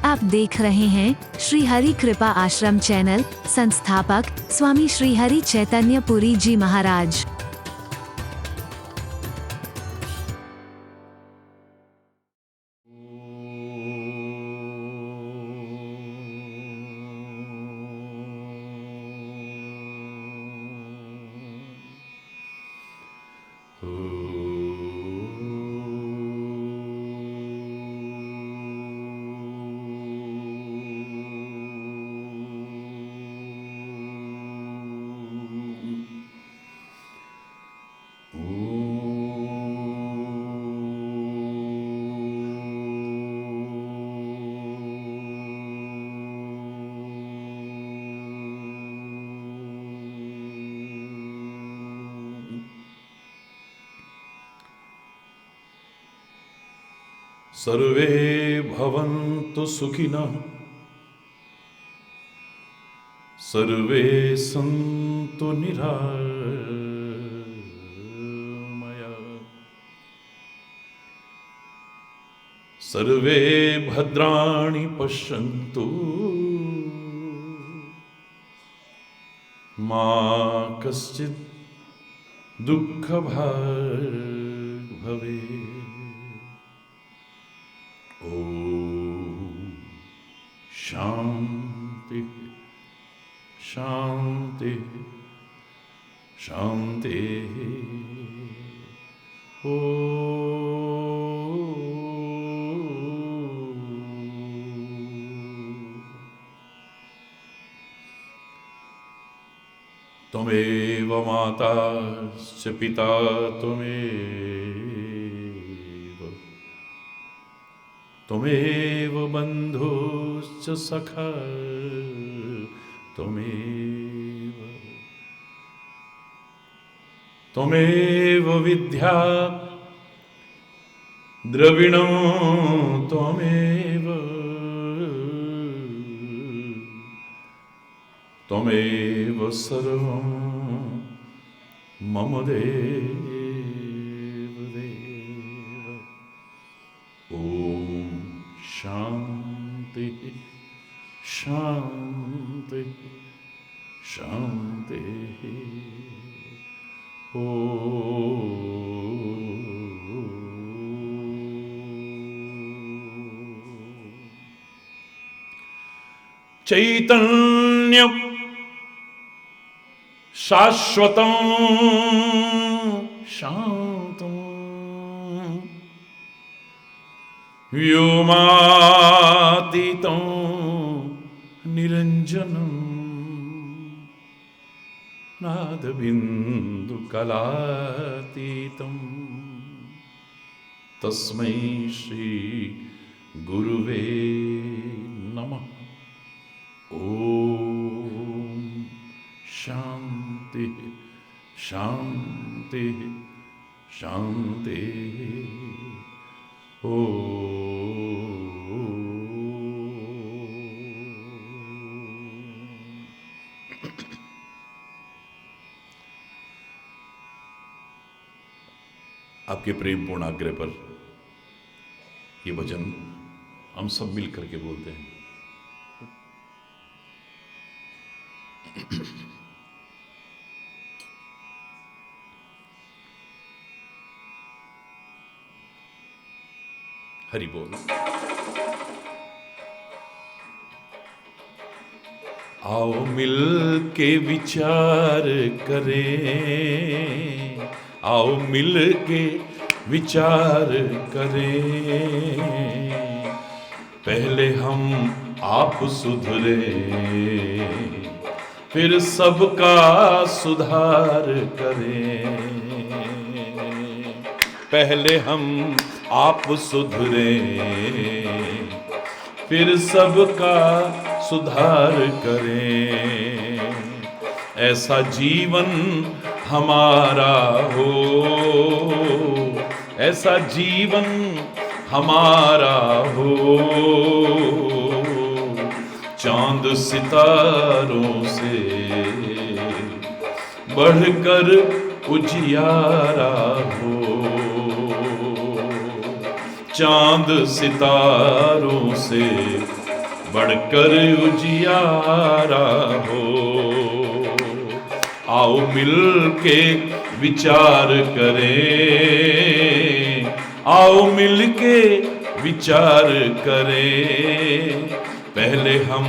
आप देख रहे हैं श्री हरि कृपा आश्रम चैनल। संस्थापक स्वामी श्री हरि चैतन्य पुरी जी महाराज। सर्वे भवन्तु सुखिनः, सर्वे सन्तु निरामयाः, सर्वे भद्राणि पश्यन्तु मा कश्चित् दुःखभाग् भवेत्। शांति शांति शांति। ओ त्वमेव माता च पिता त्वमेव बन्धुश्च सखा त्वमेव विद्या द्रविणं त्वमेव सर्वं मम देव देव। ओम शांति शांति शांति। ओ चैतन्य शाश्वतं शांतं व्योमातीतं निरंजनं नादबिन्दुकलातीतं तस्मै श्री गुरुवे नमः। ओम शांति शांति शांति। ओ आपके प्रेम पूर्ण आग्रह पर ये भजन हम सब मिल करके बोलते हैं। हरि बोल। आओ मिल के विचार करें, आओ मिल के विचार करें, पहले हम आप सुधरे फिर सबका सुधार करें। पहले हम आप सुधरे फिर सबका सुधार करें। ऐसा जीवन हमारा हो, ऐसा जीवन हमारा हो, चांद सितारों से बढ़कर उजियारा हो, चांद सितारों से बढ़कर उजियारा हो। आओ मिल के विचार करें, आओ मिल के विचार करें, पहले हम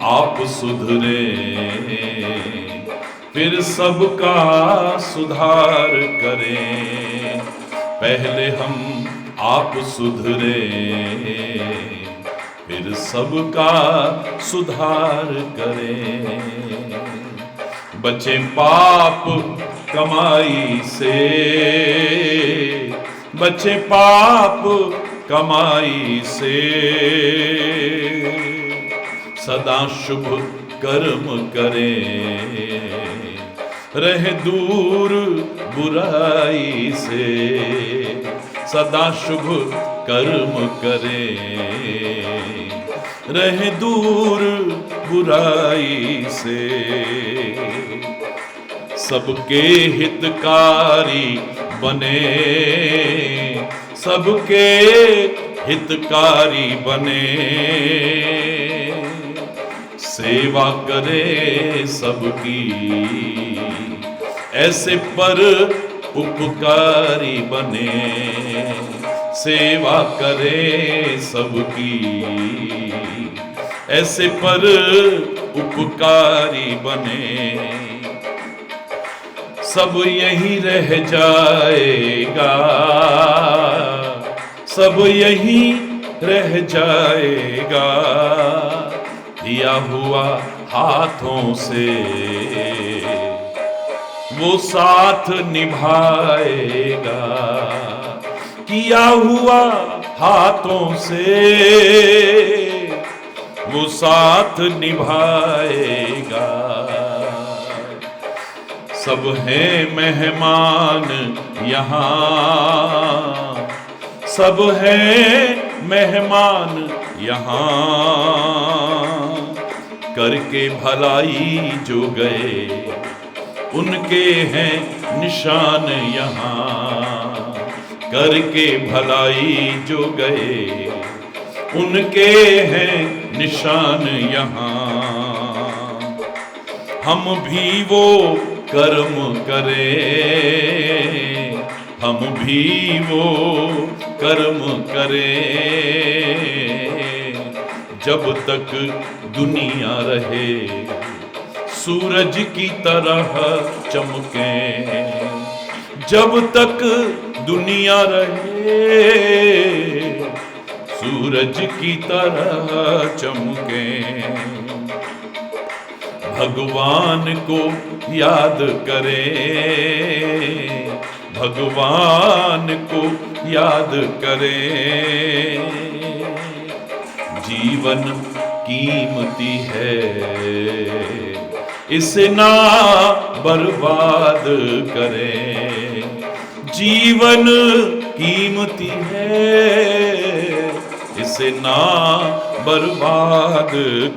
आप सुधरे, फिर सबका सुधार करें। पहले हम आप सुधरे, फिर सबका सुधार करें। बचे पाप कमाई से, बचे पाप कमाई से, सदा शुभ कर्म करें, रहे दूर बुराई से। सदा शुभ कर्म करें, रहे दूर बुराई से। सबके हितकारी बने, सबके हितकारी बने, सेवा करे सबकी, ऐसे पर उपकारी बने। सेवा करे सबकी, ऐसे पर उपकारी बने। सब यही रह जाएगा, सब यही रह जाएगा, दिया हुआ हाथों से वो साथ निभाएगा। किया हुआ हाथों से वो साथ निभाएगा। सब हैं मेहमान यहाँ, सब हैं मेहमान यहाँ, करके भलाई जो गए उनके हैं निशान यहाँ। करके भलाई जो गए उनके हैं निशान यहाँ। हम भी वो कर्म करें, हम भी वो कर्म करें, जब तक दुनिया रहे सूरज की तरह चमकें। जब तक दुनिया रहे सूरज की तरह चमकें। भगवान को याद करें, भगवान को याद करें। जीवन कीमती है, इसे ना बर्बाद करें। जीवन कीमती है, इसे ना बर्बाद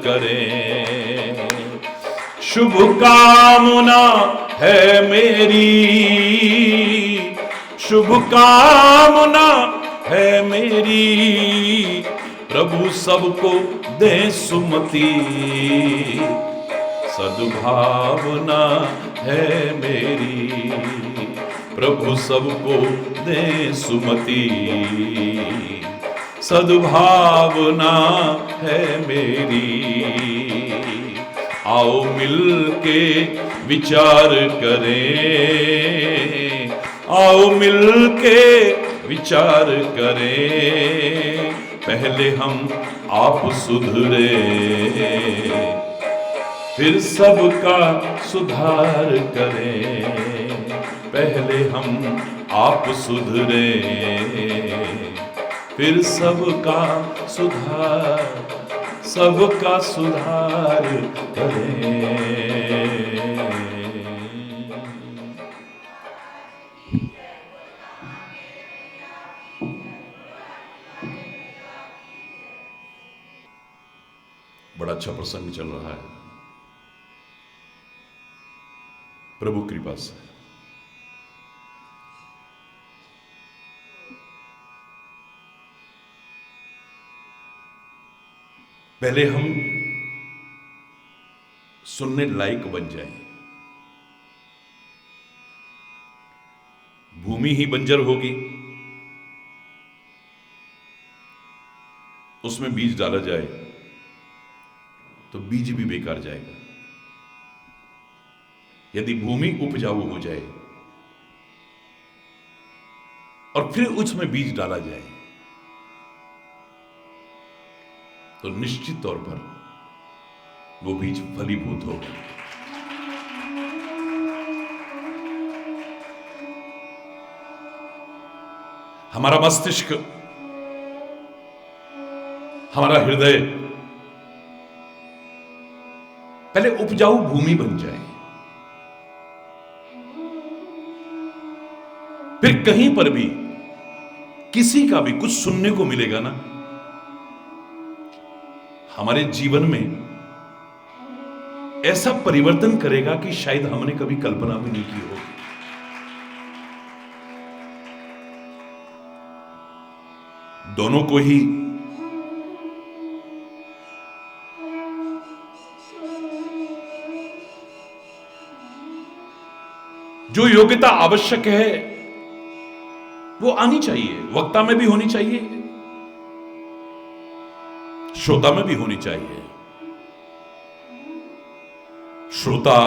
करें। शुभ कामना है मेरी, शुभ कामना है मेरी, प्रभु सबको दे सुमति। सद्भावना है मेरी, प्रभु सबको दे सुमति। सद्भावना है मेरी। आओ मिल के विचार करें, आओ मिल के विचार करें। पहले हम आप सुधरे, फिर सबका सुधार करें। पहले हम आप सुधरे, फिर सबका सुधार, सबका सुधार करें। बड़ा अच्छा प्रसंग चल रहा है प्रभु कृपा से। पहले हम सुनने लायक बन जाएं। भूमि ही बंजर होगी, उसमें बीज डाला जाए तो बीज भी बेकार जाएगा। यदि भूमि उपजाऊ हो जाए और फिर उसमें बीज डाला जाए तो निश्चित तौर पर वो बीज फलीभूत होगा। हमारा मस्तिष्क, हमारा हृदय पहले उपजाऊ भूमि बन जाए, फिर कहीं पर भी किसी का भी कुछ सुनने को मिलेगा ना, हमारे जीवन में ऐसा परिवर्तन करेगा कि शायद हमने कभी कल्पना भी नहीं की होगी। दोनों को ही जो योग्यता आवश्यक है वो आनी चाहिए। वक्ता में भी होनी चाहिए, श्रोता में भी होनी चाहिए। श्रोता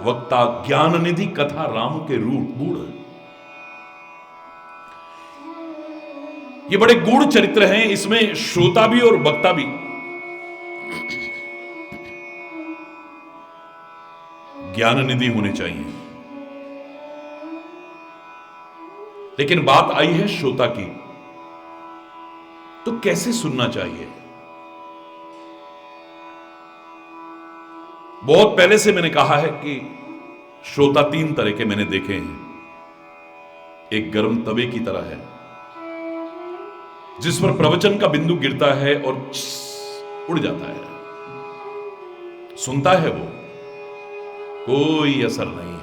वक्ता ज्ञान निधि कथा राम के रूप गूढ़, ये बड़े गूढ़ चरित्र हैं। इसमें श्रोता भी और वक्ता भी ज्ञान निधि होने चाहिए। लेकिन बात आई है श्रोता की, तो कैसे सुनना चाहिए? बहुत पहले से मैंने कहा है कि श्रोता तीन तरह के मैंने देखे हैं। एक गर्म तवे की तरह है जिस पर प्रवचन का बिंदु गिरता है और उड़ जाता है, सुनता है वो, कोई असर नहीं है।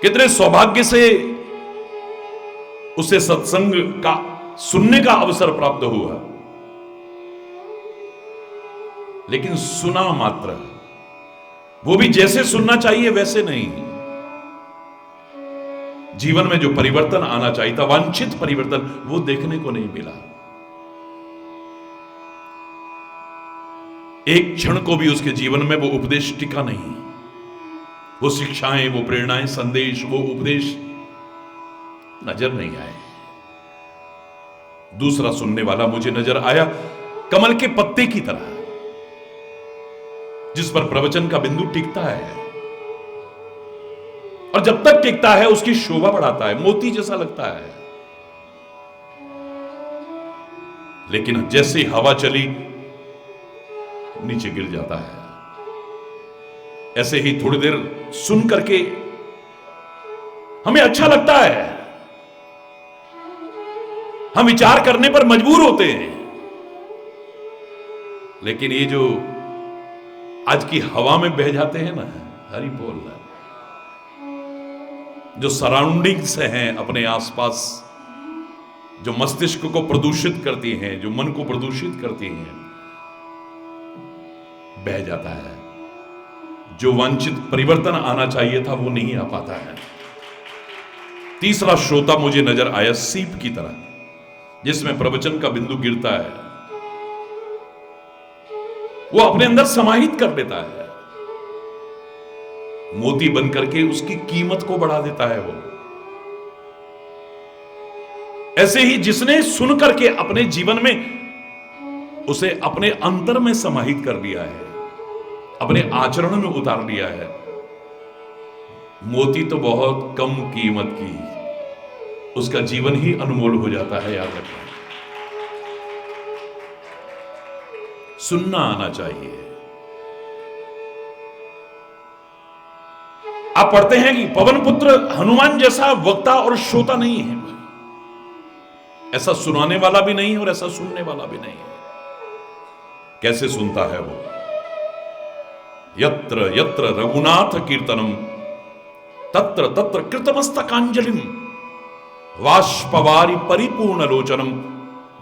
कितने सौभाग्य से उसे सत्संग का सुनने का अवसर प्राप्त हुआ, लेकिन सुना मात्र, वो भी जैसे सुनना चाहिए वैसे नहीं। जीवन में जो परिवर्तन आना चाहिए था, वांछित परिवर्तन, वो देखने को नहीं मिला। एक क्षण को भी उसके जीवन में वो उपदेश टिका नहीं। वो शिक्षाएं, वो प्रेरणाएं, संदेश, वो उपदेश नजर नहीं आए। दूसरा सुनने वाला मुझे नजर आया कमल के पत्ते की तरह, जिस पर प्रवचन का बिंदु टिकता है, और जब तक टिकता है उसकी शोभा बढ़ाता है, मोती जैसा लगता है। लेकिन जैसे हवा चली नीचे गिर जाता है। ऐसे ही थोड़ी देर सुन करके हमें अच्छा लगता है, हम विचार करने पर मजबूर होते हैं। लेकिन ये जो आज की हवा में बह जाते हैं ना, हरि बोल, जो सराउंडिंग्स हैं अपने आसपास, जो मस्तिष्क को प्रदूषित करती हैं, जो मन को प्रदूषित करती हैं, बह जाता है। जो वांछित परिवर्तन आना चाहिए था वो नहीं आ पाता है। तीसरा श्रोता मुझे नजर आया सीप की तरह, जिसमें प्रवचन का बिंदु गिरता है, वो अपने अंदर समाहित कर लेता है, मोती बन करके उसकी कीमत को बढ़ा देता है वो। ऐसे ही जिसने सुन करके अपने जीवन में उसे अपने अंतर में समाहित कर लिया है, अपने आचरण में उतार लिया है, मोती तो बहुत कम कीमत की, उसका जीवन ही अनमोल हो जाता है। याद रखना, सुनना आना चाहिए। आप पढ़ते हैं कि पवन पुत्र हनुमान जैसा वक्ता और श्रोता नहीं है, ऐसा सुनाने वाला भी नहीं और ऐसा सुनने वाला भी नहीं है। कैसे सुनता है वो? यत्र यत्र रघुनाथ कीर्तनम तत्र तत्र कृतमस्तकांजलिम वाष्पवारी परिपूर्ण लोचनम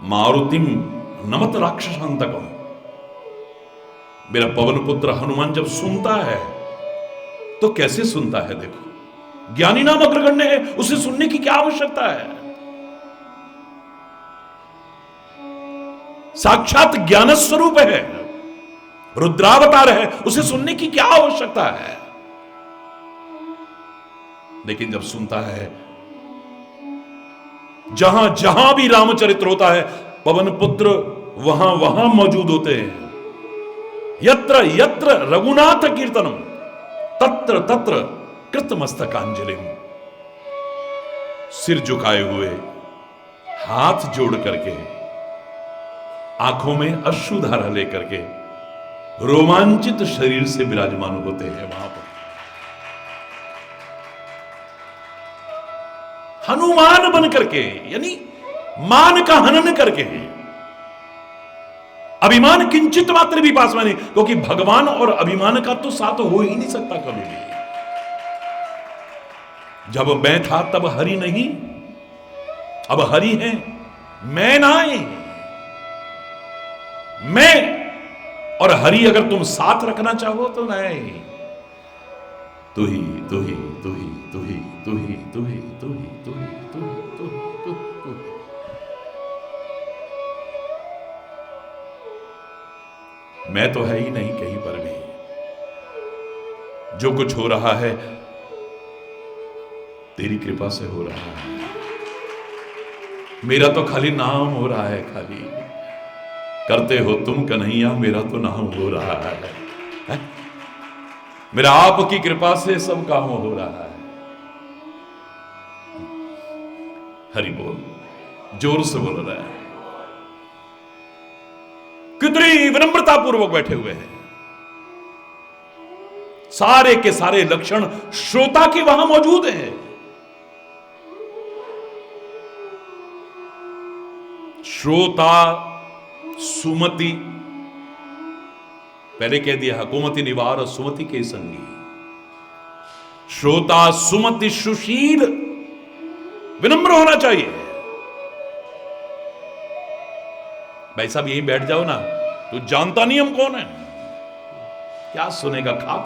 मारुतिम नमत राक्षसांतकम। मेरा पवन पुत्र हनुमान जब सुनता है तो कैसे सुनता है देखो, ज्ञानी नाम अग्रगण्य है, उसे सुनने की क्या आवश्यकता है। साक्षात ज्ञान स्वरूप है, रुद्रावतार है, उसे सुनने की क्या आवश्यकता है। लेकिन जब सुनता है, जहां जहां भी रामचरित्र होता है पवन पुत्र वहां वहां मौजूद होते हैं। यत्र यत्र रघुनाथ कीर्तनम तत्र तत्र कृतमस्तकांजलिम। सिर झुकाए हुए, हाथ जोड़ करके, आंखों में अश्रुधारा लेकर के रोमांचित शरीर से विराजमान होते हैं वहां पर। हनुमान बन करके, यानी मान का हनन करके हैं। अभिमान किंचित मात्र भी पास में नहीं, क्योंकि भगवान और अभिमान का तो साथ हो ही नहीं सकता कभी भी। जब मैं था तब हरि नहीं, अब हरि है, मैं नहीं। मैं और हरि अगर तुम साथ रखना चाहो तो नहीं। तू ही तू ही तू ही तू ही तू ही तू ही तू ही तू ही तू ही तू ही तू ही। मैं तो है ही नहीं कहीं पर भी। जो कुछ हो रहा है तेरी कृपा से हो रहा है। मेरा तो खाली नाम हो रहा है, खाली करते हो तुम कन्हैया, मेरा तो नाम हो रहा है। मेरा आपकी कृपा से सब काम हो रहा है। हरि बोल, जोर से बोल रहा है। कितनी विनम्रता पूर्वक बैठे हुए हैं। सारे के सारे लक्षण श्रोता के वहां मौजूद हैं। श्रोता सुमति, पहले कह दिया कुमति निवार सुमति के संगी। श्रोता सुमति सुशील, विनम्र होना चाहिए। भाई साहब यहीं बैठ जाओ ना, तू जानता नहीं हम कौन है, क्या सुनेगा खाक।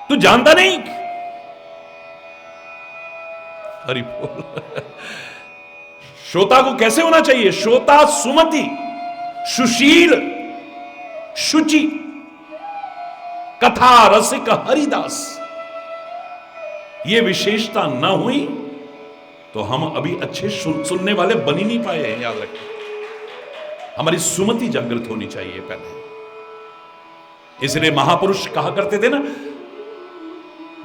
तू जानता नहीं। हरि बोल। श्रोता को कैसे होना चाहिए? श्रोता सुमति, सुशील, शुचि, कथा रसिक हरिदास। ये विशेषता ना हुई तो हम अभी अच्छे सुनने वाले बन ही नहीं पाए हैं। याद रखें, हमारी सुमति जागृत होनी चाहिए पहले। इसलिए महापुरुष कहा करते थे ना,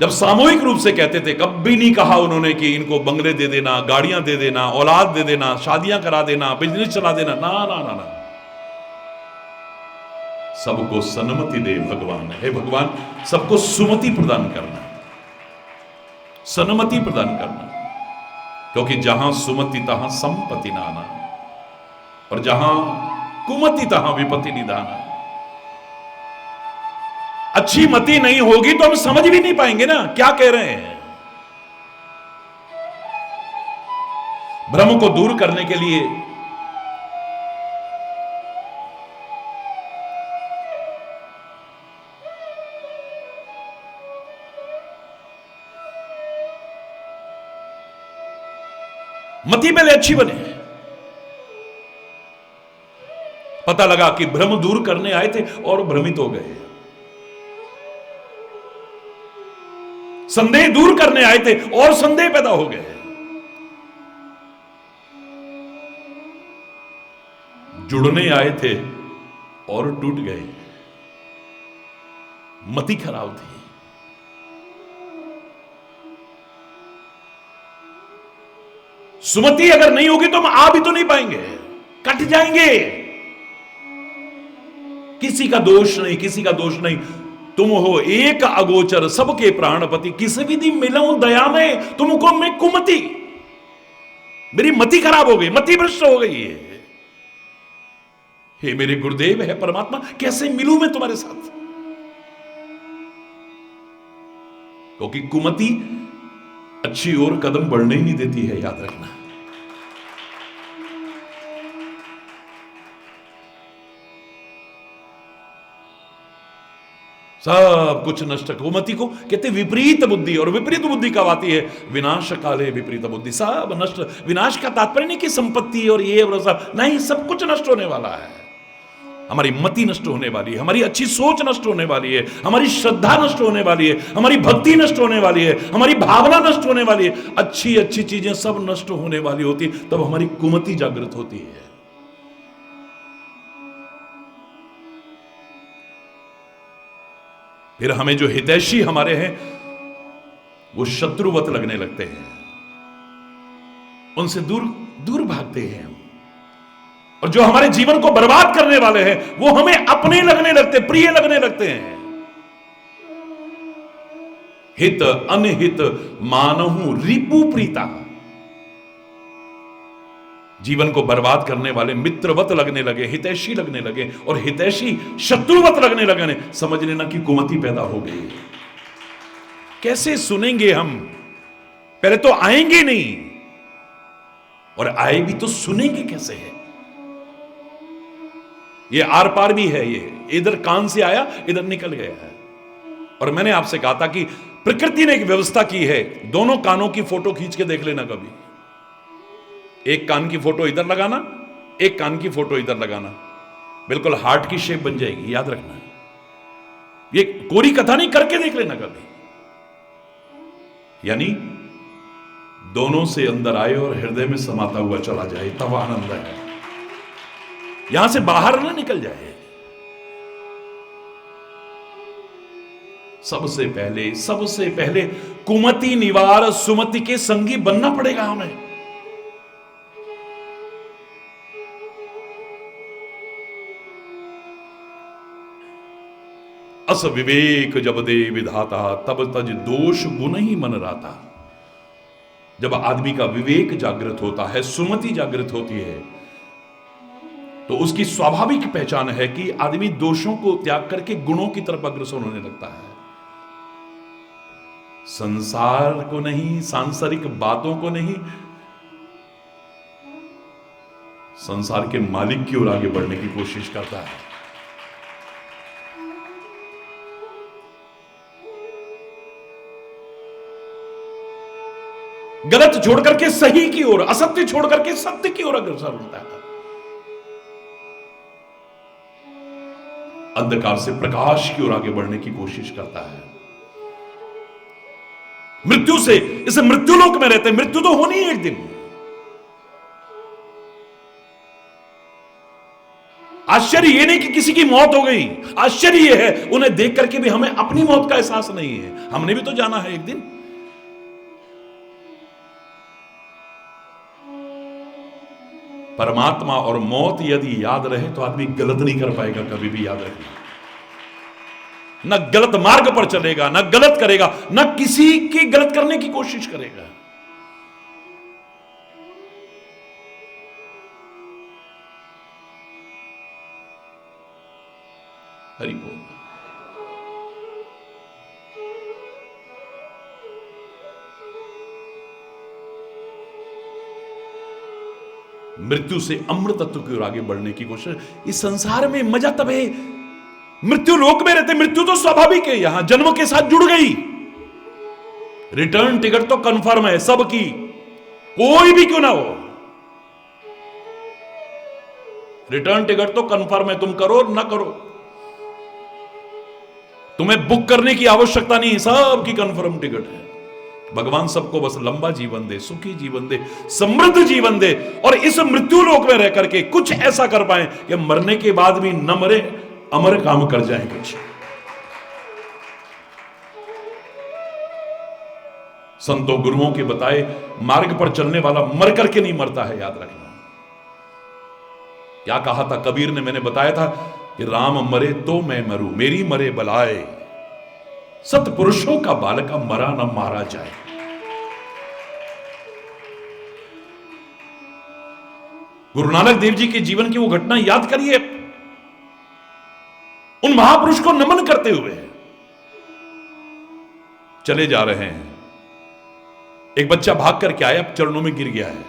जब सामूहिक रूप से कहते थे, कभी नहीं कहा उन्होंने कि इनको बंगले दे देना, गाड़ियां दे देना, औलाद दे देना, शादियां करा देना, बिजनेस चला देना। ना ना ना ना, सबको सन्मति दे भगवान। हे भगवान, सबको सुमति प्रदान करना, सन्मति प्रदान करना। क्योंकि जहां सुमति तहां संपत्ति नाना, और जहां कुमति तहां विपत्ति निधाना। अच्छी मति नहीं होगी तो हम समझ भी नहीं पाएंगे ना क्या कह रहे हैं। भ्रम को दूर करने के लिए मति पहले अच्छी बने। पता लगा कि भ्रम दूर करने आए थे और भ्रमित हो गए। संदेह दूर करने आए थे और संदेह पैदा हो गए। जुड़ने आए थे और टूट गए। मति खराब थी। सुमति अगर नहीं होगी तो हम आ भी तो नहीं पाएंगे, कट जाएंगे। किसी का दोष नहीं, किसी का दोष नहीं। तुम हो एक अगोचर सबके प्राणपति, किसी विधि मिलऊं दया में तुमको मैं कुमति। मेरी मति खराब हो गई, मति भ्रष्ट हो गई है। हे मेरे गुरुदेव, है परमात्मा, कैसे मिलूं मैं तुम्हारे साथ? क्योंकि कुमति अच्छी ओर कदम बढ़ने ही नहीं देती है, याद रखना। सब कुछ नष्ट। कुमति को कहते विपरीत बुद्धि, और विपरीत बुद्धि कब आती है? विनाश काले विपरीत बुद्धि। सब नष्ट। विनाश का तात्पर्य नहीं कि संपत्ति और ये और सब नहीं, सब कुछ नष्ट होने वाला है। हमारी मति नष्ट होने वाली है, हमारी अच्छी सोच नष्ट होने वाली है, हमारी श्रद्धा नष्ट होने वाली है, हमारी भक्ति नष्ट होने वाली है, हमारी भावना नष्ट होने वाली है। अच्छी अच्छी चीजें सब नष्ट होने वाली होती, तब हमारी कुमति जागृत होती है। फिर हमें जो हितैषी हमारे हैं वो शत्रुवत लगने लगते हैं, उनसे दूर दूर भागते हैं हम। और जो हमारे जीवन को बर्बाद करने वाले हैं वो हमें अपने लगने लगते, प्रिय लगने लगते हैं। हित अनहित मानहु रिपु प्रीता। जीवन को बर्बाद करने वाले मित्रवत लगने लगे, हितैषी लगने लगे, और हितैषी शत्रुवत लगने लगे। समझ लेना कि कुमति पैदा हो गई। कैसे सुनेंगे हम? पहले तो आएंगे नहीं, और आए भी तो सुनेंगे कैसे है? ये आर पार भी है, ये इधर कान से आया इधर निकल गया है। और मैंने आपसे कहा था कि प्रकृति ने एक व्यवस्था की है, दोनों कानों की फोटो खींच के देख लेना कभी। एक कान की फोटो इधर लगाना, एक कान की फोटो इधर लगाना, बिल्कुल हार्ट की शेप बन जाएगी, याद रखना। ये कोरी कथा नहीं, करके देख लेना कभी। यानी दोनों से अंदर आए और हृदय में समाता हुआ चला जाए, तब आनंद है। यहां से बाहर ना निकल जाए। सबसे पहले कुमति निवार सुमति के संगी बनना पड़ेगा हमें। अस विवेक जब दे विधाता, तब तज दोष गुण ही मन राता। जब आदमी का विवेक जागृत होता है, सुमति जागृत होती है, तो उसकी स्वाभाविक पहचान है कि आदमी दोषों को त्याग करके गुणों की तरफ अग्रसर होने लगता है। संसार को नहीं, सांसारिक बातों को नहीं, संसार के मालिक की ओर आगे बढ़ने की कोशिश करता है। गलत छोड़ करके सही की ओर, असत्य छोड़ करके सत्य की ओर अग्रसर होता है। अंधकार से प्रकाश की ओर आगे बढ़ने की कोशिश करता है। मृत्यु से, इस मृत्यु लोक में रहते हैं, मृत्यु तो होनी है एक दिन। आश्चर्य ये नहीं कि किसी की मौत हो गई, आश्चर्य ये है उन्हें देख करके भी हमें अपनी मौत का एहसास नहीं है। हमने भी तो जाना है एक दिन। परमात्मा और मौत यदि याद रहे तो आदमी गलत नहीं कर पाएगा, कभी भी याद रखना। न गलत मार्ग पर चलेगा, न गलत करेगा, न किसी की गलत करने की कोशिश करेगा। हरि बोल। मृत्यु से अमृत तत्व की ओर आगे बढ़ने की कोशिश। इस संसार में मजा तब है, मृत्यु लोक में रहते, मृत्यु तो स्वाभाविक है, यहां जन्म के साथ जुड़ गई। रिटर्न टिकट तो कंफर्म है सबकी, कोई भी क्यों ना हो, रिटर्न टिकट तो कंफर्म है, तुम करो ना करो, तुम्हें बुक करने की आवश्यकता नहीं, सबकी कंफर्म टिकट है। भगवान सबको बस लंबा जीवन दे, सुखी जीवन दे, समृद्ध जीवन दे, और इस मृत्यु लोक में रह करके कुछ ऐसा कर पाए कि मरने के बाद भी न मरे, अमर काम कर जाए कुछ। संतों गुरुओं के बताए मार्ग पर चलने वाला मर करके नहीं मरता है, याद रखना। क्या कहा था कबीर ने? मैंने बताया था कि राम मरे तो मैं मरूं, मेरी मरे बलाए, सतपुरुषों का बालका मरा न मारा जाए। गुरु नानक देव जी के जीवन की वो घटना याद करिए, उन महापुरुष को नमन करते हुए चले जा रहे हैं। एक बच्चा भाग करके आया, चरणों में गिर गया है,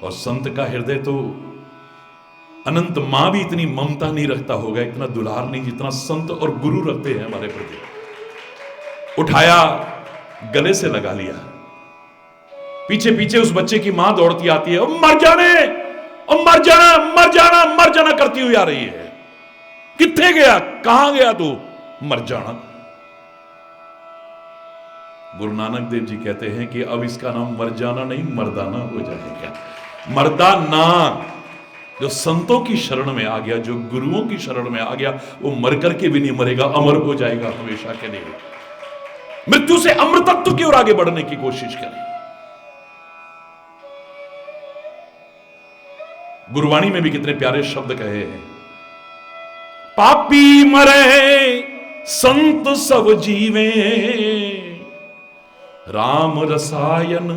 और संत का हृदय तो अनंत मां भी इतनी ममता नहीं रखता होगा, इतना दुलार नहीं जितना संत और गुरु रखते हैं हमारे प्रति। उठाया, गले से लगा लिया, पीछे पीछे उस बच्चे की मां दौड़ती आती है, और मर जाने, और मर जाना, मर जाना, मर जाना करती हुई आ रही है। कित्थे गया, कहां गया तू, मर जाना। गुरु नानक देव जी कहते हैं कि अब इसका नाम मर जाना नहीं, मर्दाना हो जाएगा। मर्दाना, जो संतों की शरण में आ गया, जो गुरुओं की शरण में आ गया, वो मर करके भी नहीं मरेगा, अमर हो जाएगा हमेशा के लिए। मृत्यु से अमृतत्व की ओर आगे बढ़ने की कोशिश करें। गुरुवाणी में भी कितने प्यारे शब्द कहे हैं, पापी मरे संत सब जीवे, राम रसायन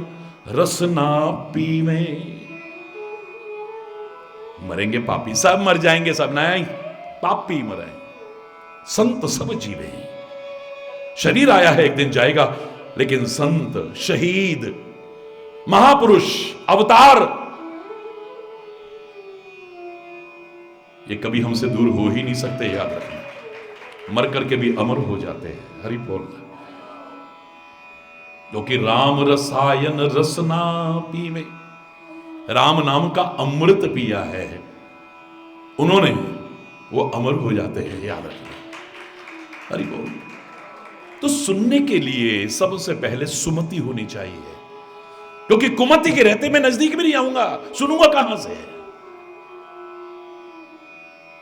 रसना पीवे। मरेंगे पापी, सब मर जाएंगे, सब नहीं, पापी मरे, संत सब जीवे। शरीर आया है, एक दिन जाएगा, लेकिन संत, शहीद, महापुरुष, अवतार, ये कभी हमसे दूर हो ही नहीं सकते, याद रखना। मर करके भी अमर हो जाते हैं। हरि बोल। क्योंकि राम रसायन रसना पीवे, राम नाम का अमृत पिया है उन्होंने, वो अमर हो जाते हैं, याद रखना। हरि बोल। तो सुनने के लिए सबसे पहले सुमति होनी चाहिए, क्योंकि कुमति के रहते मैं नजदीक भी नहीं आऊंगा, सुनूंगा कहां से।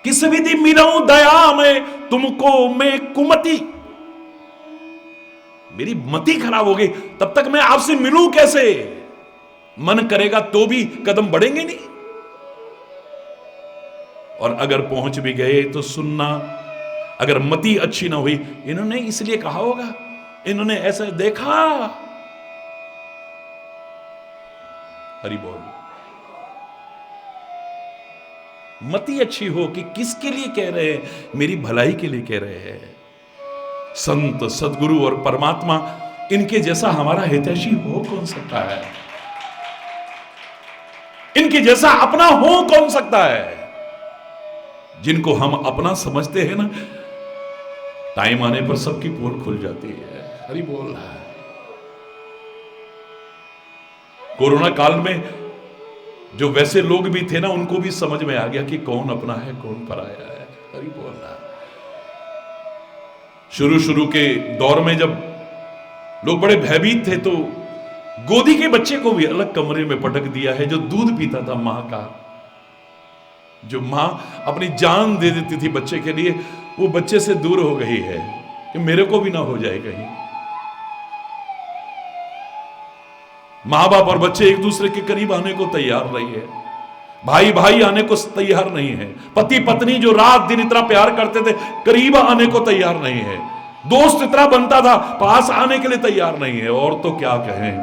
किस विधि मिलाऊं दया में तुमको मैं कुमति, मेरी मति खराब हो गई, तब तक मैं आपसे मिलूं कैसे। मन करेगा तो भी कदम बढ़ेंगे नहीं, और अगर पहुंच भी गए तो सुनना, अगर मति अच्छी ना हुई, इन्होंने इसलिए कहा होगा, इन्होंने ऐसा देखा। हरि बोल। मति अच्छी हो कि किसके लिए कह रहे हैं, मेरी भलाई के लिए कह रहे हैं। संत, सदगुरु और परमात्मा, इनके जैसा हमारा हितैषी हो कौन सकता है, इनके जैसा अपना हो कौन सकता है। जिनको हम अपना समझते हैं ना, टाइम आने पर सबकी पोल खुल जाती है। हरि बोल। कोरोना काल में जो वैसे लोग भी थे ना, उनको भी समझ में आ गया कि कौन अपना है, कौन पराया है। हरि बोल। शुरू के दौर में जब लोग बड़े भयभीत थे, तो गोदी के बच्चे को भी अलग कमरे में पटक दिया है। जो दूध पीता था मां का, जो मां अपनी जान दे देती थी बच्चे के लिए, वो बच्चे से दूर हो गई है कि मेरे को भी ना हो जाए कहीं। मां बाप और बच्चे एक दूसरे के करीब आने को तैयार नहीं है, भाई भाई आने को तैयार नहीं है, पति पत्नी जो रात दिन इतना प्यार करते थे करीब आने को तैयार नहीं है, दोस्त इतना बनता था पास आने के लिए तैयार नहीं है। और तो क्या कहें,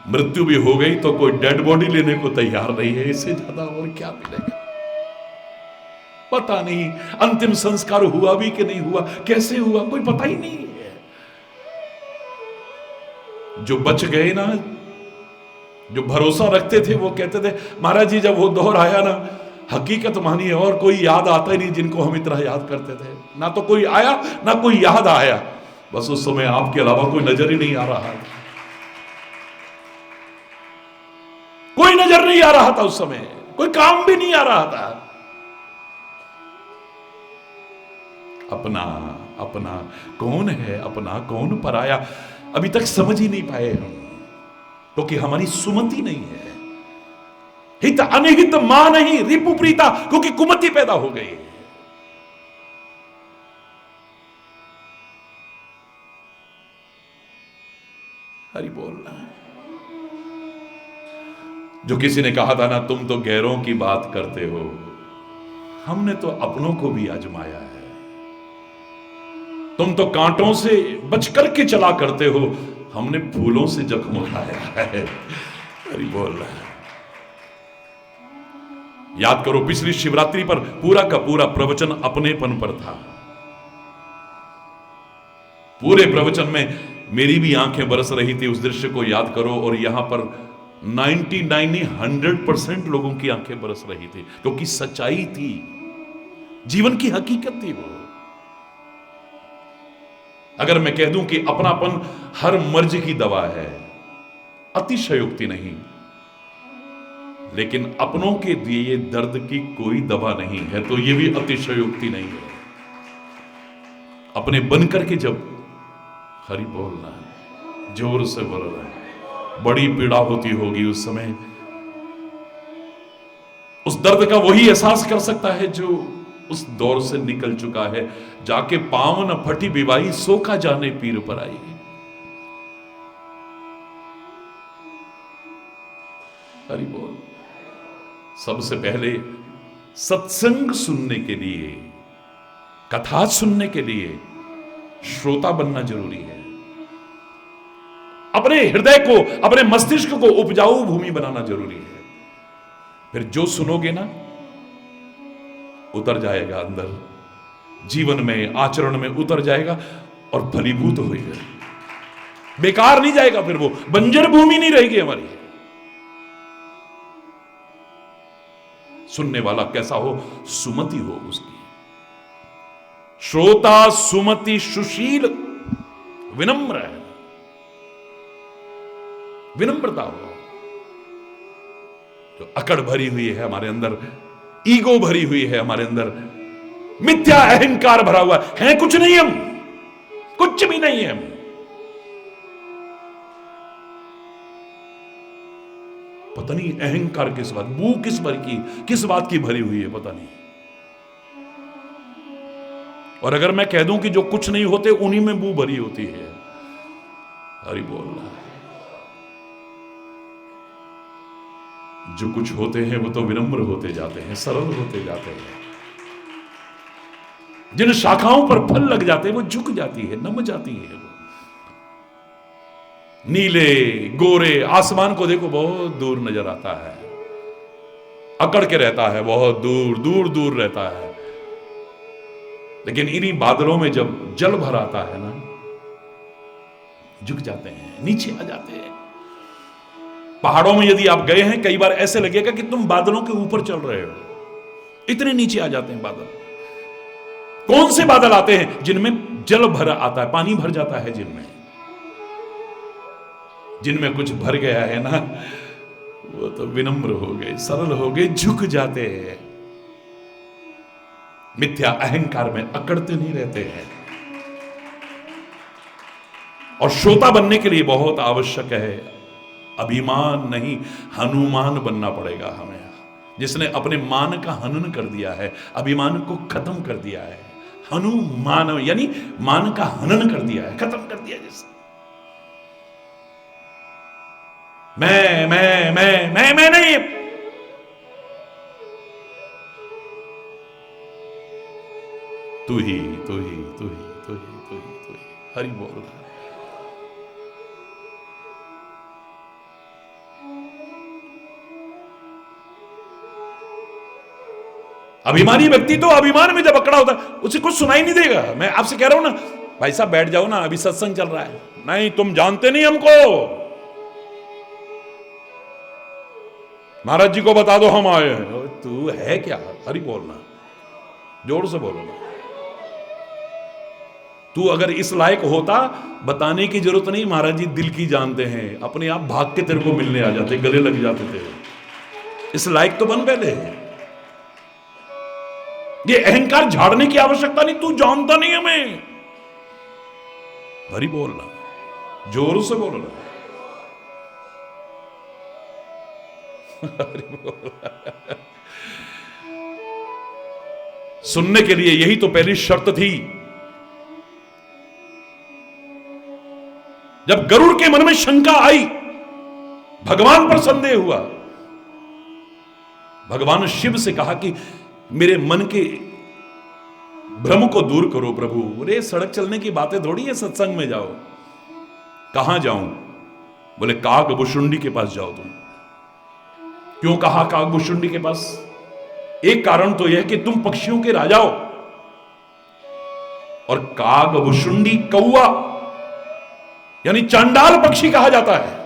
मृत्यु भी हो गई तो कोई डेड बॉडी लेने को तैयार नहीं है। इससे ज्यादा और क्या मिलेगा, पता नहीं अंतिम संस्कार हुआ भी कि नहीं हुआ, कैसे हुआ, कोई पता ही नहीं है। जो बच गए ना, जो भरोसा रखते थे, वो कहते थे महाराज जी जब वो दौर आया ना, हकीकत मानिए और कोई याद आता ही नहीं जिनको हम इतना याद करते थे। ना तो कोई आया ना कोई याद आया, बस उस समय आपके अलावा कोई नजर ही नहीं आ रहा था, कोई नजर नहीं आ रहा था उस समय, कोई काम भी नहीं आ रहा था। अपना अपना कौन है, अपना कौन पराया, अभी तक समझ ही नहीं पाए हम, क्योंकि हमारी सुमति नहीं है। हित अनिहित मां नहीं रिपु प्रीता, क्योंकि कुमति पैदा हो गई है। हरि बोल। जो किसी ने कहा था ना, तुम तो गैरों की बात करते हो, हमने तो अपनों को भी आजमाया है। तुम तो कांटों से बच करके चला करते हो, हमने फूलों से जख्म उठाया है। हरि बोल। याद करो, पिछली शिवरात्रि पर पूरा का पूरा प्रवचन अपनेपन पर था। पूरे प्रवचन में मेरी भी आंखें बरस रही थी। उस दृश्य को याद करो, और यहां पर 99 100% लोगों की आंखें बरस रही थी, क्योंकि सच्चाई थी, जीवन की हकीकत थी वो। अगर मैं कह दूं कि अपनापन हर मर्ज की दवा है, अतिशयोक्ति नहीं, लेकिन अपनों के दिए दर्द की कोई दवा नहीं है, तो यह भी अतिशयोक्ति नहीं है। अपने बनकर के जब हरि बोलना है, जोर से बोलना है, बड़ी पीड़ा होती होगी उस समय। उस दर्द का वही एहसास कर सकता है जो उस दौर से निकल चुका है। जाके पावन फटी विवाही, सो का जाने पीर पर आई। हरि बोल। सबसे पहले सत्संग सुनने के लिए, कथा सुनने के लिए श्रोता बनना जरूरी है। अपने हृदय को, अपने मस्तिष्क को उपजाऊ भूमि बनाना जरूरी है। फिर जो सुनोगे ना, उतर जाएगा अंदर, जीवन में, आचरण में उतर जाएगा और फलीभूत होएगा। बेकार नहीं जाएगा, फिर वो बंजर भूमि नहीं रहेगी हमारी। सुनने वाला कैसा हो? सुमति हो उसकी। श्रोता सुमति सुशील विनम्र है, विनम्रता हो। जो अकड़ भरी हुई है हमारे अंदर, ईगो भरी हुई है हमारे अंदर, मिथ्या अहंकार भरा हुआ है, कुछ नहीं हम, कुछ भी नहीं है हम। पता नहीं अहंकार किस बात, बू किस बात की भरी हुई है, पता नहीं। और अगर मैं कह दूं कि जो कुछ नहीं होते उन्हीं में बू भरी होती है। हरि बोल रहा है। जो कुछ होते हैं वो तो विनम्र होते जाते हैं, सरल होते जाते हैं। जिन शाखाओं पर फल लग जाते हैं वो झुक जाती है, नम जाती है। वो नीले गोरे आसमान को देखो, बहुत दूर नजर आता है, अकड़ के रहता है, बहुत दूर दूर दूर रहता है। लेकिन इन्हीं बादलों में जब जल भर आता है ना, झुक जाते हैं, नीचे आ जाते हैं। पहाड़ों में यदि आप गए हैं, कई बार ऐसे लगेगा कि तुम बादलों के ऊपर चल रहे हो, इतने नीचे आ जाते हैं बादल। कौन से बादल आते हैं? जिनमें जल भर आता है, पानी भर जाता है, जिनमें कुछ भर गया है ना, वो तो विनम्र हो गए, सरल हो गए, झुक जाते हैं। मिथ्या अहंकार में अकड़ते नहीं रहते हैं। और श्रोता बनने के लिए बहुत आवश्यक है, अभिमान नहीं, हनुमान बनना पड़ेगा हमें। जिसने अपने मान का हनन कर दिया है, अभिमान को खत्म कर दिया है, हनुमान यानी मान का हनन कर दिया है, खत्म कर दिया। जिसने मैं नहीं, तू ही तू ही तू ही तू ही तू ही तू ही। हरि बोल रहा है। अभिमानी व्यक्ति तो अभिमान में जब अकड़ा होता है, उसे कुछ सुनाई नहीं देगा। मैं आपसे कह रहा हूं ना, भाई साहब बैठ जाओ ना, अभी सत्संग चल रहा है। नहीं, तुम जानते नहीं हमको, महाराज जी को बता दो हम आए हैं। तू है क्या? हरि बोलना, जोर से बोलो ना। तू अगर इस लायक होता, बताने की जरूरत नहीं, महाराज जी दिल की जानते हैं, अपने आप भाग के तेरे को मिलने आ जाते, गले लग जाते थे। इस लायक तो बन पहले। ये अहंकार झाड़ने की आवश्यकता नहीं, तू जानता नहीं हमें। हरि बोलना, जोर से बोलना। हरि बोलना। सुनने के लिए यही तो पहली शर्त थी। जब गरुड़ के मन में शंका आई, भगवान पर संदेह हुआ, भगवान शिव से कहा कि मेरे मन के भ्रम को दूर करो प्रभु। बोले सड़क चलने की बातें थोड़ी है, सत्संग में जाओ। कहां जाऊं? बोले कागभुशुंडी के पास जाओ तुम। क्यों कहा कागभुशुंडी के पास? एक कारण तो यह कि तुम पक्षियों के राजा हो, और कागभुशुंडी कौआ यानी चांडाल पक्षी कहा जाता है।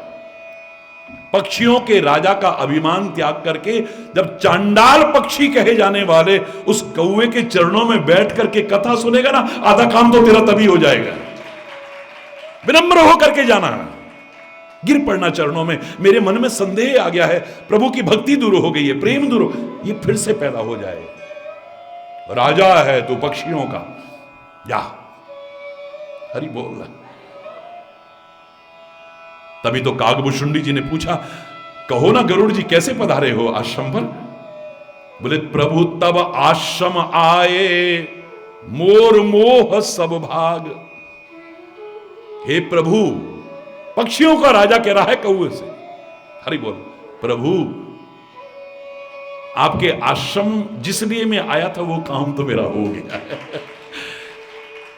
पक्षियों के राजा का अभिमान त्याग करके जब चांडाल पक्षी कहे जाने वाले उस कौवे के चरणों में बैठ करके कथा सुनेगा ना, आधा काम तो तेरा तभी हो जाएगा। विनम्र होकर के जाना, गिर पड़ना चरणों में। मेरे मन में संदेह आ गया है, प्रभु की भक्ति दूर हो गई है, प्रेम दूर हो, ये फिर से पैदा हो जाए। राजा है तू पक्षियों का, जा हरि बोल। तभी तो कागभूषुंडी जी ने पूछा, कहो ना गरुड़ जी कैसे पधारे हो आश्रम पर? बोले प्रभु तब आश्रम आए मोर मोह सब भाग। हे प्रभु, पक्षियों का राजा कह रहा है कौवे से, हरि बोल। प्रभु आपके आश्रम जिस लिए मैं आया था वो काम तो मेरा हो गया है।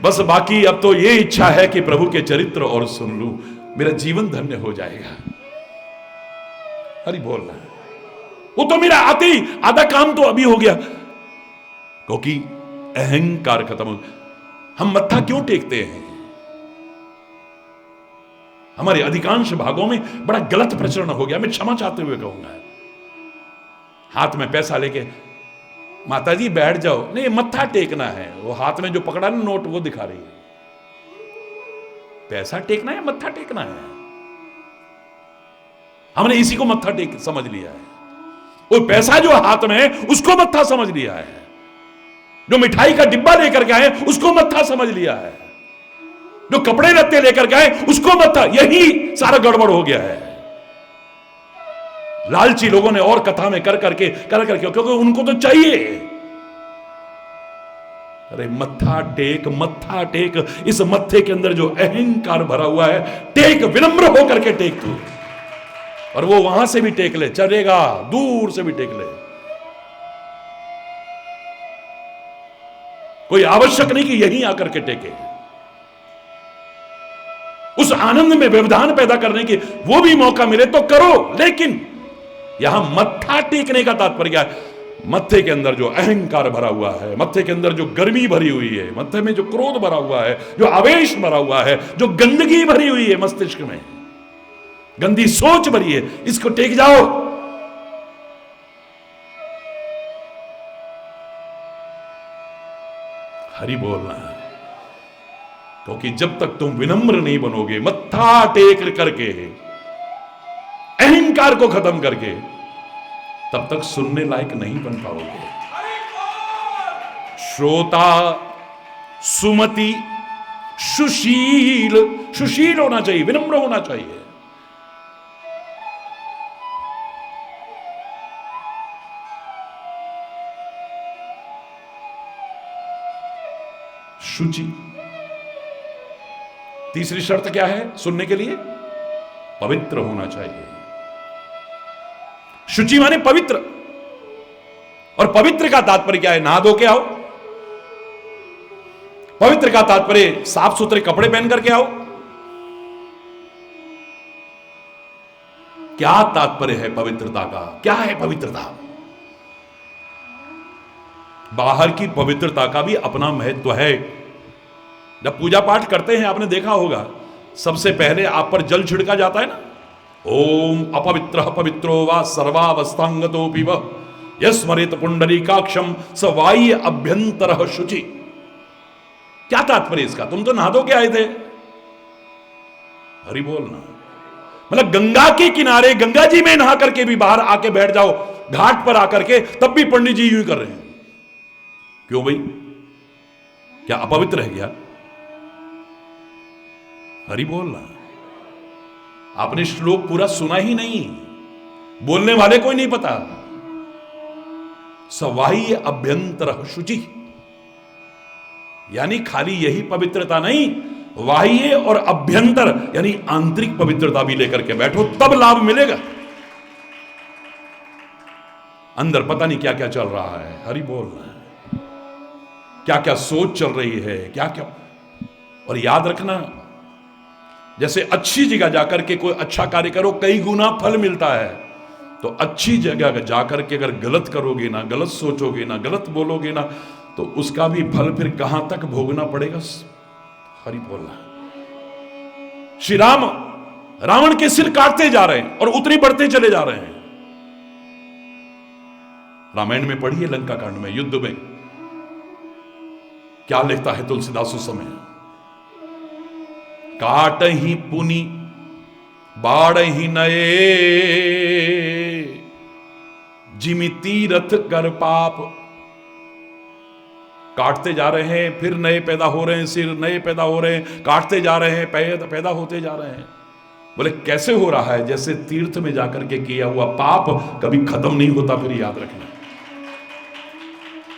बस बाकी अब तो ये इच्छा है कि प्रभु के चरित्र और सुन लूं, मेरा जीवन धन्य हो जाएगा। हरि बोल रहा है, वो तो मेरा आधा काम तो अभी हो गया, क्योंकि अहंकार खत्म। हम मत्था क्यों टेकते हैं? हमारे अधिकांश भागों में बड़ा गलत प्रचलन हो गया, मैं क्षमा चाहते हुए कहूंगा। हाथ में पैसा लेके माता जी बैठ जाओ, नहीं मत्था टेकना है। वो हाथ में जो पकड़ा ना नोट वो दिखा रही है। पैसा टेकना है, मत्था टेकना है। हमने इसी को मत्था टेक समझ लिया है। वो पैसा जो हाथ में है उसको मत्था समझ लिया है। जो मिठाई का डिब्बा लेकर के आए उसको मत्था समझ लिया है। जो कपड़े लत्ते लेकर के आए उसको मत्था, यही सारा गड़बड़ हो गया है। लालची लोगों ने और कथा में कर करके क्योंकि उनको तो चाहिए। अरे मत्था टेक, इस मत्थे के अंदर जो अहंकार भरा हुआ है, टेक, विनम्र होकर के टेक तू। और वो वहां से भी टेक ले, चलेगा, दूर से भी टेक ले। कोई आवश्यक नहीं कि यहीं आकर के टेके। उस आनंद में व्यवधान पैदा करने की वो भी मौका मिले तो करो, लेकिन यहां मत्था टेकने का तात्पर्य क्या है? मत्थे के अंदर जो अहंकार भरा हुआ है, मत्थे के अंदर जो गर्मी भरी हुई है, मत्थे में जो क्रोध भरा हुआ है, जो आवेश भरा हुआ है, जो गंदगी भरी हुई है मस्तिष्क में, गंदी सोच भरी है, इसको टेक जाओ। हरि बोलना है, क्योंकि जब तक तुम विनम्र नहीं बनोगे, मत्था टेक करके, अहंकार को खत्म करके, तब तक सुनने लायक नहीं बन पाओगे। श्रोता सुमति सुशील होना चाहिए, विनम्र होना चाहिए। शुचि, तीसरी शर्त क्या है सुनने के लिए? पवित्र होना चाहिए। शुचि माने पवित्र, और पवित्र का तात्पर्य क्या है? नहा धो के आओ। पवित्र का तात्पर्य साफ सुथरे कपड़े पहन करके आओ। क्या तात्पर्य है पवित्रता का? क्या है पवित्रता? बाहर की पवित्रता का भी अपना महत्व है। जब पूजा पाठ करते हैं आपने देखा होगा, सबसे पहले आप पर जल छिड़का जाता है ना। ओम अपवित्र पवित्रो वा सर्वावस्थांगतोपि वः यस्मरेत पुंडरीकाक्षम स वाह्य अभ्यंतरः शुचि। क्या तात्पर्य इसका? तुम तो नहा धो के आए थे। हरि बोलना, मतलब गंगा के किनारे गंगा जी में नहा करके भी बाहर आके बैठ जाओ, घाट पर आकर के, तब भी पंडित जी यूं कर रहे हैं। क्यों भाई, क्या अपवित्र है क्या? हरि बोलना। आपने श्लोक पूरा सुना ही नहीं, बोलने वाले को ही नहीं पता। सवाह्य अभ्यंतर शुचि, यानी खाली यही पवित्रता नहीं, बाह्य और अभ्यंतर यानी आंतरिक पवित्रता भी लेकर के बैठो, तब लाभ मिलेगा। अंदर पता नहीं क्या क्या चल रहा है, हरि बोलना है, क्या क्या सोच चल रही है, क्या क्या। और याद रखना, जैसे अच्छी जगह जाकर के कोई अच्छा कार्य करो, कई गुना फल मिलता है, तो अच्छी जगह जाकर के अगर गलत करोगे ना, गलत सोचोगे ना, गलत बोलोगे ना, तो उसका भी फल फिर कहां तक भोगना पड़ेगा। हरि बोलना। श्री राम रावण के सिर काटते जा रहे हैं और उतरी बढ़ते चले जा रहे हैं। रामायण में पढ़िए, लंका कांड में, युद्ध में क्या लिखता है तुलसीदास उस समय। काट ही पुनि बाढ़ ही नए, जिमि तीरथ कर पाप। काटते जा रहे हैं, फिर नए पैदा हो रहे हैं, सिर नए पैदा हो रहे हैं, काटते जा रहे हैं, पैदा होते जा रहे हैं। बोले कैसे हो रहा है? जैसे तीर्थ में जाकर के किया हुआ पाप कभी खत्म नहीं होता। फिर याद रखना,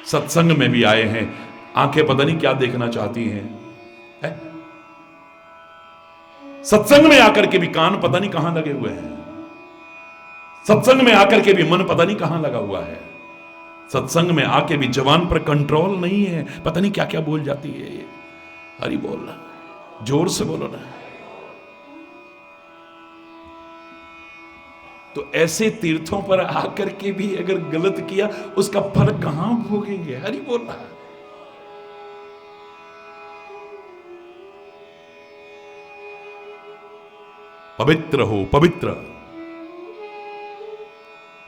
सत्संग में भी आए हैं, आंखें पता नहीं क्या देखना चाहती हैं, है? सत्संग में आकर के भी कान पता नहीं कहां लगे हुए हैं, सत्संग में आकर के भी मन पता नहीं कहां लगा हुआ है, सत्संग में आके भी जवान पर कंट्रोल नहीं है, पता नहीं क्या क्या बोल जाती है ये। हरि बोलना, जोर से बोलो ना। तो ऐसे तीर्थों पर आकर के भी अगर गलत किया, उसका फल कहां भोगेंगे? हरि बोलना। पवित्र हो, पवित्र।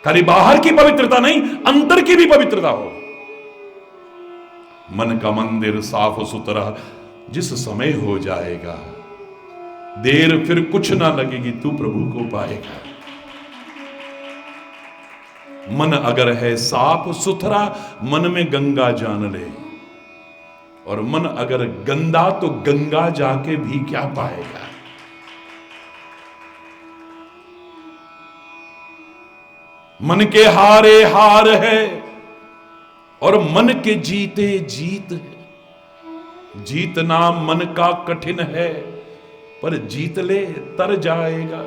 खाली बाहर की पवित्रता नहीं, अंदर की भी पवित्रता हो। मन का मंदिर साफ सुथरा जिस समय हो जाएगा, देर फिर कुछ ना लगेगी, तू प्रभु को पाएगा। मन अगर है साफ सुथरा, मन में गंगा जान ले, और मन अगर गंदा तो गंगा जाके भी क्या पाएगा। मन के हारे हार है और मन के जीते जीत है। जीतना मन का कठिन है, पर जीत ले तर जाएगा।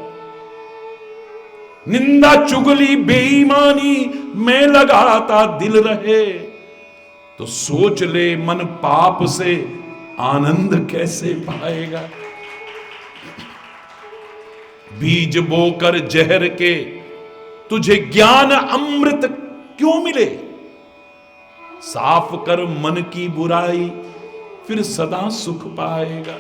निंदा चुगली बेईमानी में लगाता दिल रहे, तो सोच ले मन पाप से आनंद कैसे पाएगा। बीज बोकर जहर के तुझे ज्ञान अमृत क्यों मिले। साफ कर मन की बुराई, फिर सदा सुख पाएगा।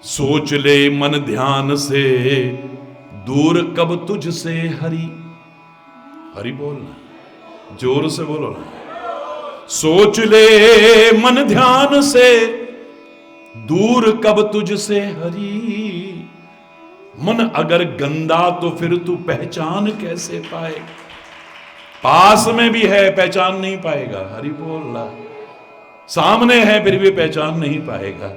सोच ले मन ध्यान से, दूर कब तुझसे हरि। हरि बोलना, जोर से बोलो ना। सोच ले मन ध्यान से, दूर कब तुझसे हरि। मन अगर गंदा तो फिर तू पहचान कैसे पाएगा। पास में भी है, पहचान नहीं पाएगा। हरि बोलना। सामने है, फिर भी पहचान नहीं पाएगा।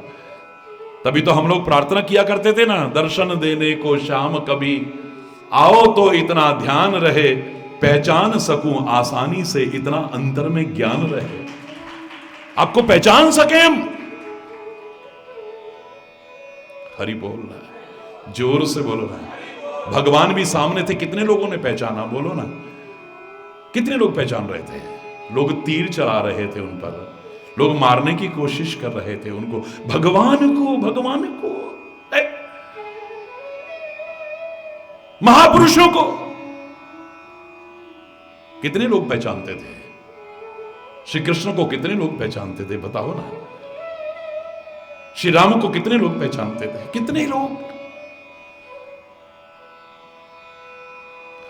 तभी तो हम लोग प्रार्थना किया करते थे ना, दर्शन देने को श्याम कभी, आओ तो इतना ध्यान रहे, पहचान सकूं आसानी से, इतना अंतर में ज्ञान रहे, आपको पहचान सके हम। हरि बोल रहा है, जोर से बोलो ना। भगवान भी सामने थे, कितने लोगों ने पहचाना? बोलो ना, कितने लोग पहचान रहे थे? लोग तीर चला रहे थे उन पर, लोग मारने की कोशिश कर रहे थे उनको, भगवान को, भगवान को, महापुरुषों को कितने लोग पहचानते थे? श्री कृष्ण को कितने लोग पहचानते थे? बताओ ना। श्री राम को कितने लोग पहचानते थे? कितने लोग?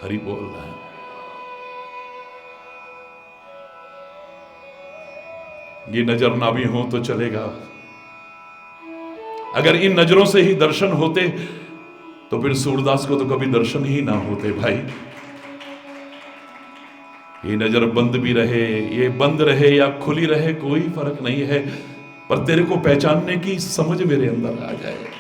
हरि बोल रहा है। ये नजर ना भी हो तो चलेगा। अगर इन नजरों से ही दर्शन होते तो फिर सूरदास को तो कभी दर्शन ही ना होते भाई। ये नजर बंद भी रहे, ये बंद रहे या खुली रहे, कोई फर्क नहीं है, पर तेरे को पहचानने की समझ मेरे अंदर आ जाए।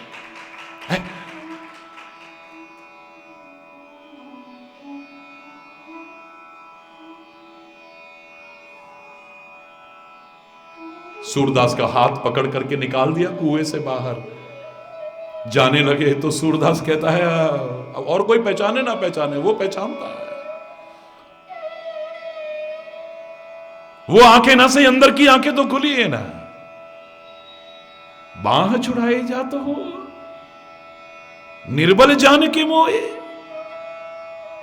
सूरदास का हाथ पकड़ करके निकाल दिया कुएं से बाहर। जाने लगे तो सूरदास कहता है, अब और कोई पहचाने ना पहचाने, वो पहचानता है। वो आंखें ना से, अंदर की आंखें तो खुली है ना। बाह छुड़ाए जात हो निर्बल जान के मोए,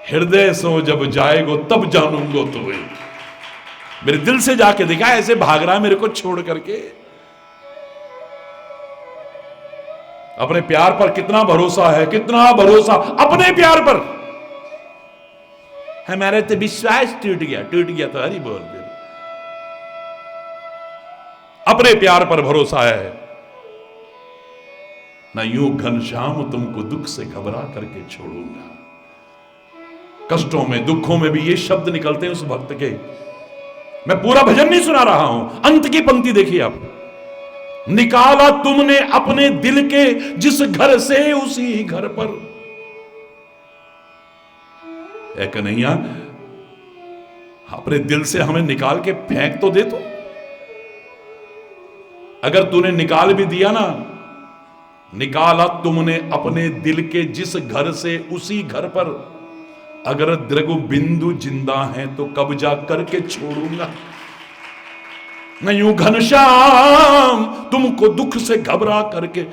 हृदय सो जब जाएगो तब जानूंगो तो। मेरे दिल से जाके देखा, ऐसे भाग रहा है मेरे को छोड़ करके। अपने प्यार पर कितना भरोसा है, कितना भरोसा अपने प्यार पर है। मेरे तो विश्वास टूट गया तो हरी बोल फिर। अपने प्यार पर भरोसा है ना, यूं घनश्याम तुमको दुख से घबरा करके छोड़ूंगा। कष्टों में दुखों में भी ये शब्द निकलते हैं उस भक्त के। मैं पूरा भजन नहीं सुना रहा हूं, अंत की पंक्ति देखिए आप। निकाला तुमने अपने दिल के जिस घर से उसी घर पर। ऐ कन्हैया, अपने दिल से हमें निकाल के फेंक तो दे तू। अगर तूने निकाल भी दिया ना, निकाला तुमने अपने दिल के जिस घर से उसी घर पर, अगर द्रगु बिंदु जिंदा है तो कब्जा करके छोड़ूंगा। मैं यूं घनश्याम तुमको दुख से घबरा करके,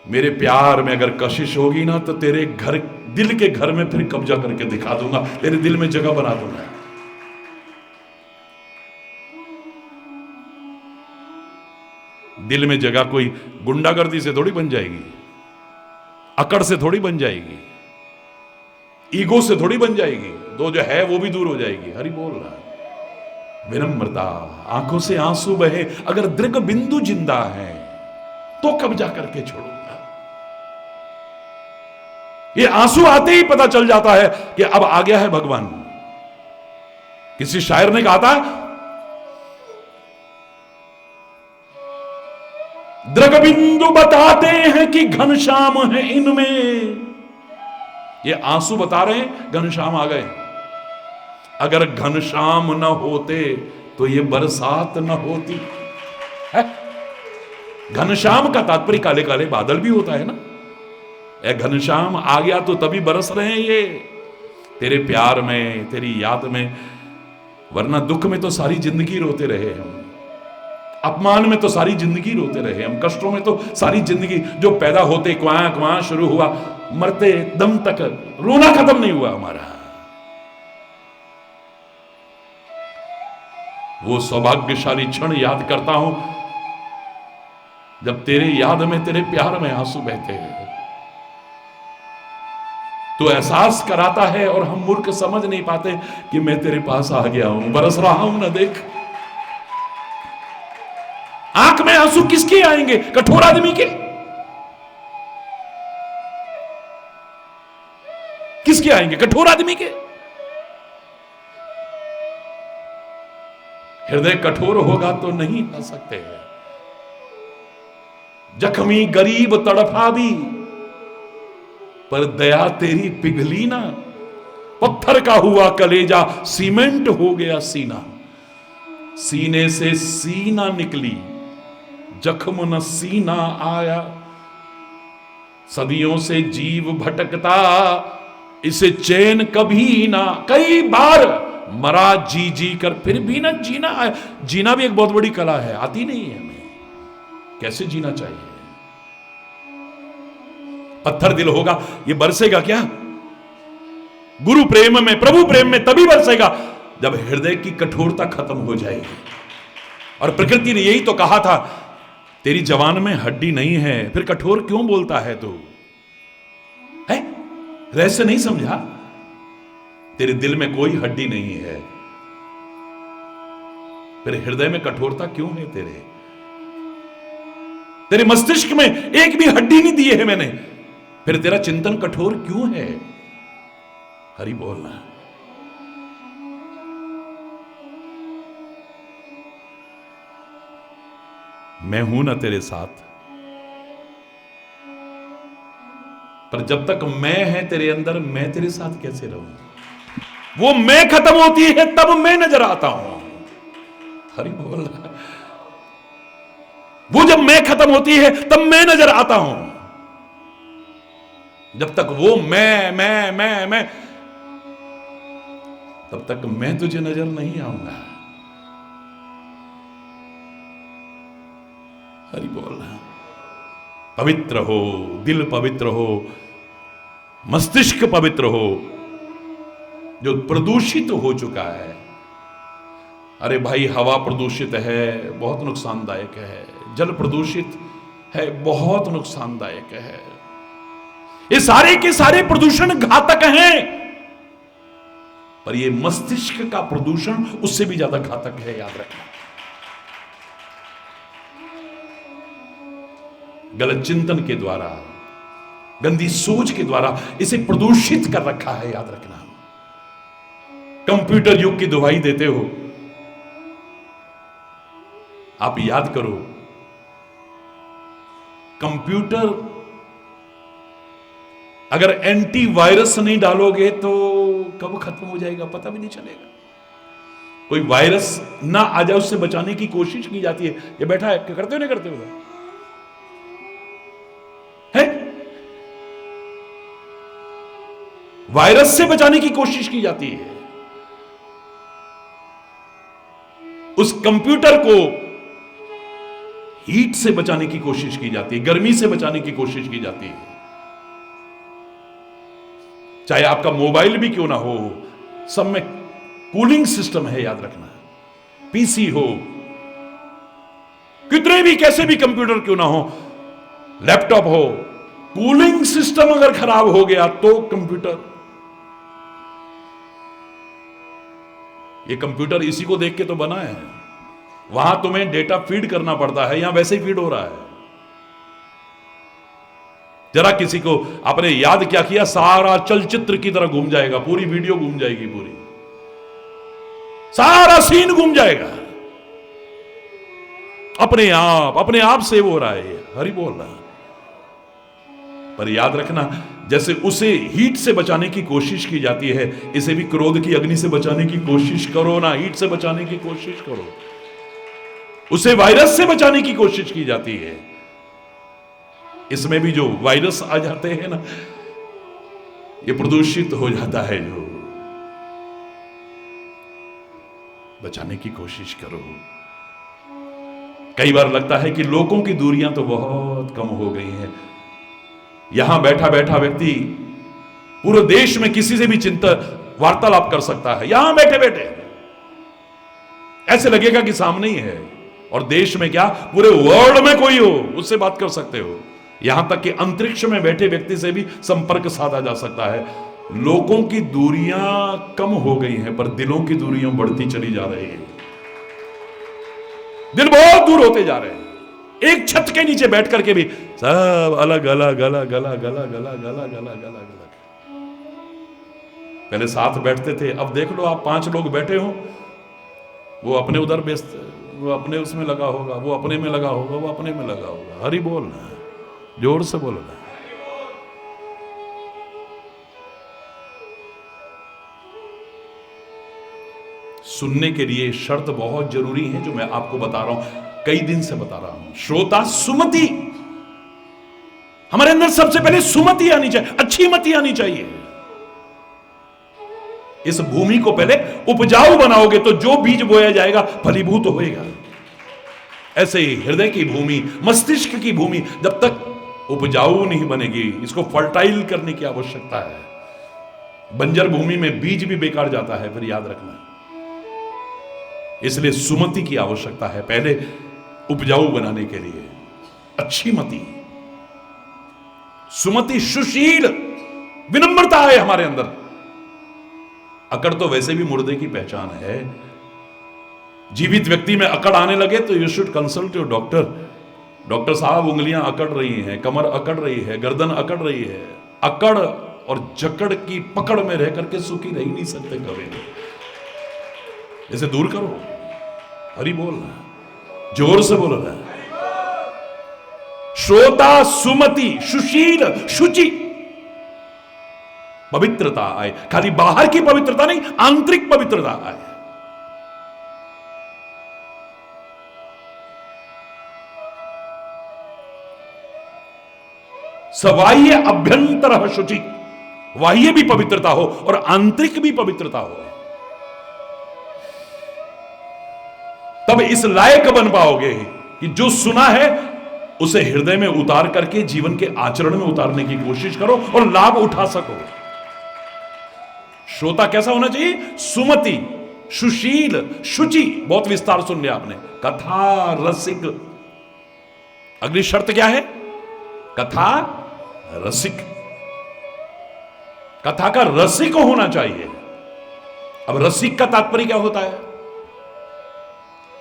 मेरे प्यार में अगर कशिश होगी ना तो तेरे घर, दिल के घर में फिर कब्जा करके दिखा दूंगा, तेरे दिल में जगह बना दूंगा। दिल में जगह कोई गुंडागर्दी से थोड़ी बन जाएगी, अकड़ से थोड़ी बन जाएगी, ईगो से थोड़ी बन जाएगी, तो जो है वो भी दूर हो जाएगी। हरि बोल रहा है। विनम्रता, आंखों से आंसू बहे, अगर दृग बिंदु जिंदा है तो कब्जा करके छोड़ूंगा। ये आंसू आते ही पता चल जाता है कि अब आ गया है भगवान। किसी शायर ने कहा था, दृग बिंदु बताते हैं कि घनश्याम है इनमें। ये आंसू बता रहे हैं घनश्याम आ गए। अगर घनश्याम न होते तो ये बरसात न होती है। घनश्याम का तात्पर्य काले काले बादल भी होता है ना। घनश्याम आ गया तो तभी बरस रहे हैं ये तेरे प्यार में, तेरी याद में। वरना दुख में तो सारी जिंदगी रोते रहे हम, अपमान में तो सारी जिंदगी रोते रहे हम, कष्टों में तो सारी जिंदगी, जो पैदा होते क्वां क्वां शुरू हुआ, मरते दम तक रोना खत्म नहीं हुआ हमारा। वो सौभाग्यशाली क्षण याद करता हूं जब तेरे याद में, तेरे प्यार में आंसू बहते हैं। तो एहसास कराता है और हम मूर्ख समझ नहीं पाते कि मैं तेरे पास आ गया हूं, बरस रहा हूं ना, देख। आंख में आंसू किसके आएंगे? कठोर आदमी के। किसके आएंगे? कठोर आदमी के। हृदय कठोर होगा तो नहीं आ सकते हैं। जख्मी गरीब तड़फा भी, पर दया तेरी पिघली ना। पत्थर का हुआ कलेजा, सीमेंट हो गया सीना। सीने से सीना निकली, जख्म न सीना आया। सदियों से जीव भटकता, इसे चैन कभी ना। कई बार मरा जी जी कर, फिर भी ना जीना आया। जीना भी एक बहुत बड़ी कला है, आती नहीं है हमें कैसे जीना चाहिए। पत्थर दिल होगा, ये बरसेगा क्या? गुरु प्रेम में, प्रभु प्रेम में तभी बरसेगा जब हृदय की कठोरता खत्म हो जाएगी। और प्रकृति ने यही तो कहा था, तेरी जवान में हड्डी नहीं है, फिर कठोर क्यों बोलता है तू? है रहस्य नहीं समझा? तेरे दिल में कोई हड्डी नहीं है, फिर हृदय में कठोरता क्यों है तेरे? तेरे मस्तिष्क में एक भी हड्डी नहीं दी है मैंने, फिर तेरा चिंतन कठोर क्यों है? हरि बोलना। मैं हूं ना तेरे साथ, पर जब तक मैं है तेरे अंदर, मैं तेरे साथ कैसे रहूं? वो मैं खत्म होती है तब मैं नजर आता हूं। हरि बोल। वो जब मैं खत्म होती है तब मैं नजर आता हूं। जब तक वो मैं तब तक मैं तुझे नजर नहीं आऊंगा। हरि बोल। पवित्र हो, दिल पवित्र हो, मस्तिष्क पवित्र हो। जो प्रदूषित हो चुका है, अरे भाई हवा प्रदूषित है, बहुत नुकसानदायक है। जल प्रदूषित, है, बहुत नुकसानदायक है। ये सारे के सारे प्रदूषण घातक हैं, पर ये मस्तिष्क का प्रदूषण उससे भी ज्यादा घातक है, याद रखना। गलत चिंतन के द्वारा, गंदी सोच के द्वारा इसे प्रदूषित कर रखा है, याद रखना। कंप्यूटर युग की दुहाई देते हो, आप याद करो, कंप्यूटर अगर एंटीवायरस नहीं डालोगे तो कब खत्म हो जाएगा पता भी नहीं चलेगा। कोई वायरस ना आ जाए उससे बचाने की कोशिश की जाती है। ये बैठा है, क्या करते हो नहीं करते हो? है वायरस से बचाने की कोशिश की जाती है। उस कंप्यूटर को हीट से बचाने की कोशिश की जाती है, गर्मी से बचाने की कोशिश की जाती है। चाहे आपका मोबाइल भी क्यों ना हो, सब में कूलिंग सिस्टम है, याद रखना। पीसी हो, कितने भी कैसे भी कंप्यूटर क्यों ना हो, लैपटॉप हो, कूलिंग सिस्टम अगर खराब हो गया तो कंप्यूटर, ये कंप्यूटर इसी को देख के तो बना है। वहां तुम्हें डेटा फीड करना पड़ता है, यहां वैसे ही फीड हो रहा है। जरा किसी को आपने याद क्या किया, सारा चलचित्र की तरह घूम जाएगा, पूरी वीडियो घूम जाएगी, पूरी सारा सीन घूम जाएगा। अपने आप सेव हो रहा है, हरि बोल रहा। पर याद रखना, जैसे उसे हीट से बचाने की कोशिश की जाती है, इसे भी क्रोध की अग्नि से बचाने की कोशिश करो ना, हीट से बचाने की कोशिश करो। उसे वायरस से बचाने की कोशिश की जाती है। इसमें भी जो वायरस आ जाते हैं ना, ये प्रदूषित हो जाता है। जो बचाने की कोशिश करो। कई बार लगता है कि लोगों की दूरियां तो बहुत कम हो गई हैं। यहां बैठा बैठा व्यक्ति पूरे देश में किसी से भी वार्तालाप कर सकता है, यहां बैठे बैठे ऐसे लगेगा कि सामने ही है। और देश में क्या, पूरे वर्ल्ड में कोई हो उससे बात कर सकते हो। यहां तक कि अंतरिक्ष में बैठे व्यक्ति से भी संपर्क साधा जा सकता है। लोगों की दूरियां कम हो गई हैं, पर दिलों की दूरियां बढ़ती चली जा रही है। दिल बहुत दूर होते जा रहे हैं। एक छत के नीचे बैठ करके भी सब अलग अलग अलग अलग अलग अलग अलग अलग अलग। पहले साथ बैठते थे, अब देख लो आप 5 लोग बैठे हो, वो अपने उधर व्यस्त, वो अपने उसमें लगा होगा, वो अपने में लगा होगा, वो अपने में लगा होगा। हरि बोलना, जोर से बोलना। सुनने के लिए शर्त बहुत जरूरी है, जो मैं आपको बता रहा हूं, कई दिन से बता रहा हूं। श्रोता सुमति, हमारे अंदर सबसे पहले सुमति आनी चाहिए, अच्छी मति आनी चाहिए। इस भूमि को पहले उपजाऊ बनाओगे तो जो बीज बोया जाएगा फलीभूत होएगा। ऐसे ही हृदय की भूमि, मस्तिष्क की भूमि जब तक उपजाऊ नहीं बनेगी, इसको फर्टाइल करने की आवश्यकता है। बंजर भूमि में बीज भी बेकार जाता है, फिर याद रखना। इसलिए सुमति की आवश्यकता है पहले उपजाऊ बनाने के लिए। अच्छी मति, सुमति, सुशील, विनम्रता है हमारे अंदर। अकड़ तो वैसे भी मुर्दे की पहचान है। जीवित व्यक्ति में अकड़ आने लगे तो you should consult your doctor. Doctor साहब, उंगलियां अकड़ रही हैं, कमर अकड़ रही है, गर्दन अकड़ रही है। अकड़ और जकड़ की पकड़ में रह करके सुखी रह नहीं सकते कभी। इसे दूर करो। हरि बोलना, जोर से बोलना। श्रोता, सुमति, सुशील, शुचि, पवित्रता आए। खाली बाहर की पवित्रता नहीं, आंतरिक पवित्रता आए। सबाह्य अभ्यंतर शुचि, बाह्य भी पवित्रता हो और आंतरिक भी पवित्रता हो, तब इस लायक बन पाओगे कि जो सुना है उसे हृदय में उतार करके जीवन के आचरण में उतारने की कोशिश करो और लाभ उठा सको। श्रोता कैसा होना चाहिए? सुमति, सुशील, शुचि। बहुत विस्तार सुन लिया आपने। कथा रसिक, अगली शर्त क्या है? कथा रसिक, कथा का रसिक होना चाहिए। अब रसिक का तात्पर्य क्या होता है?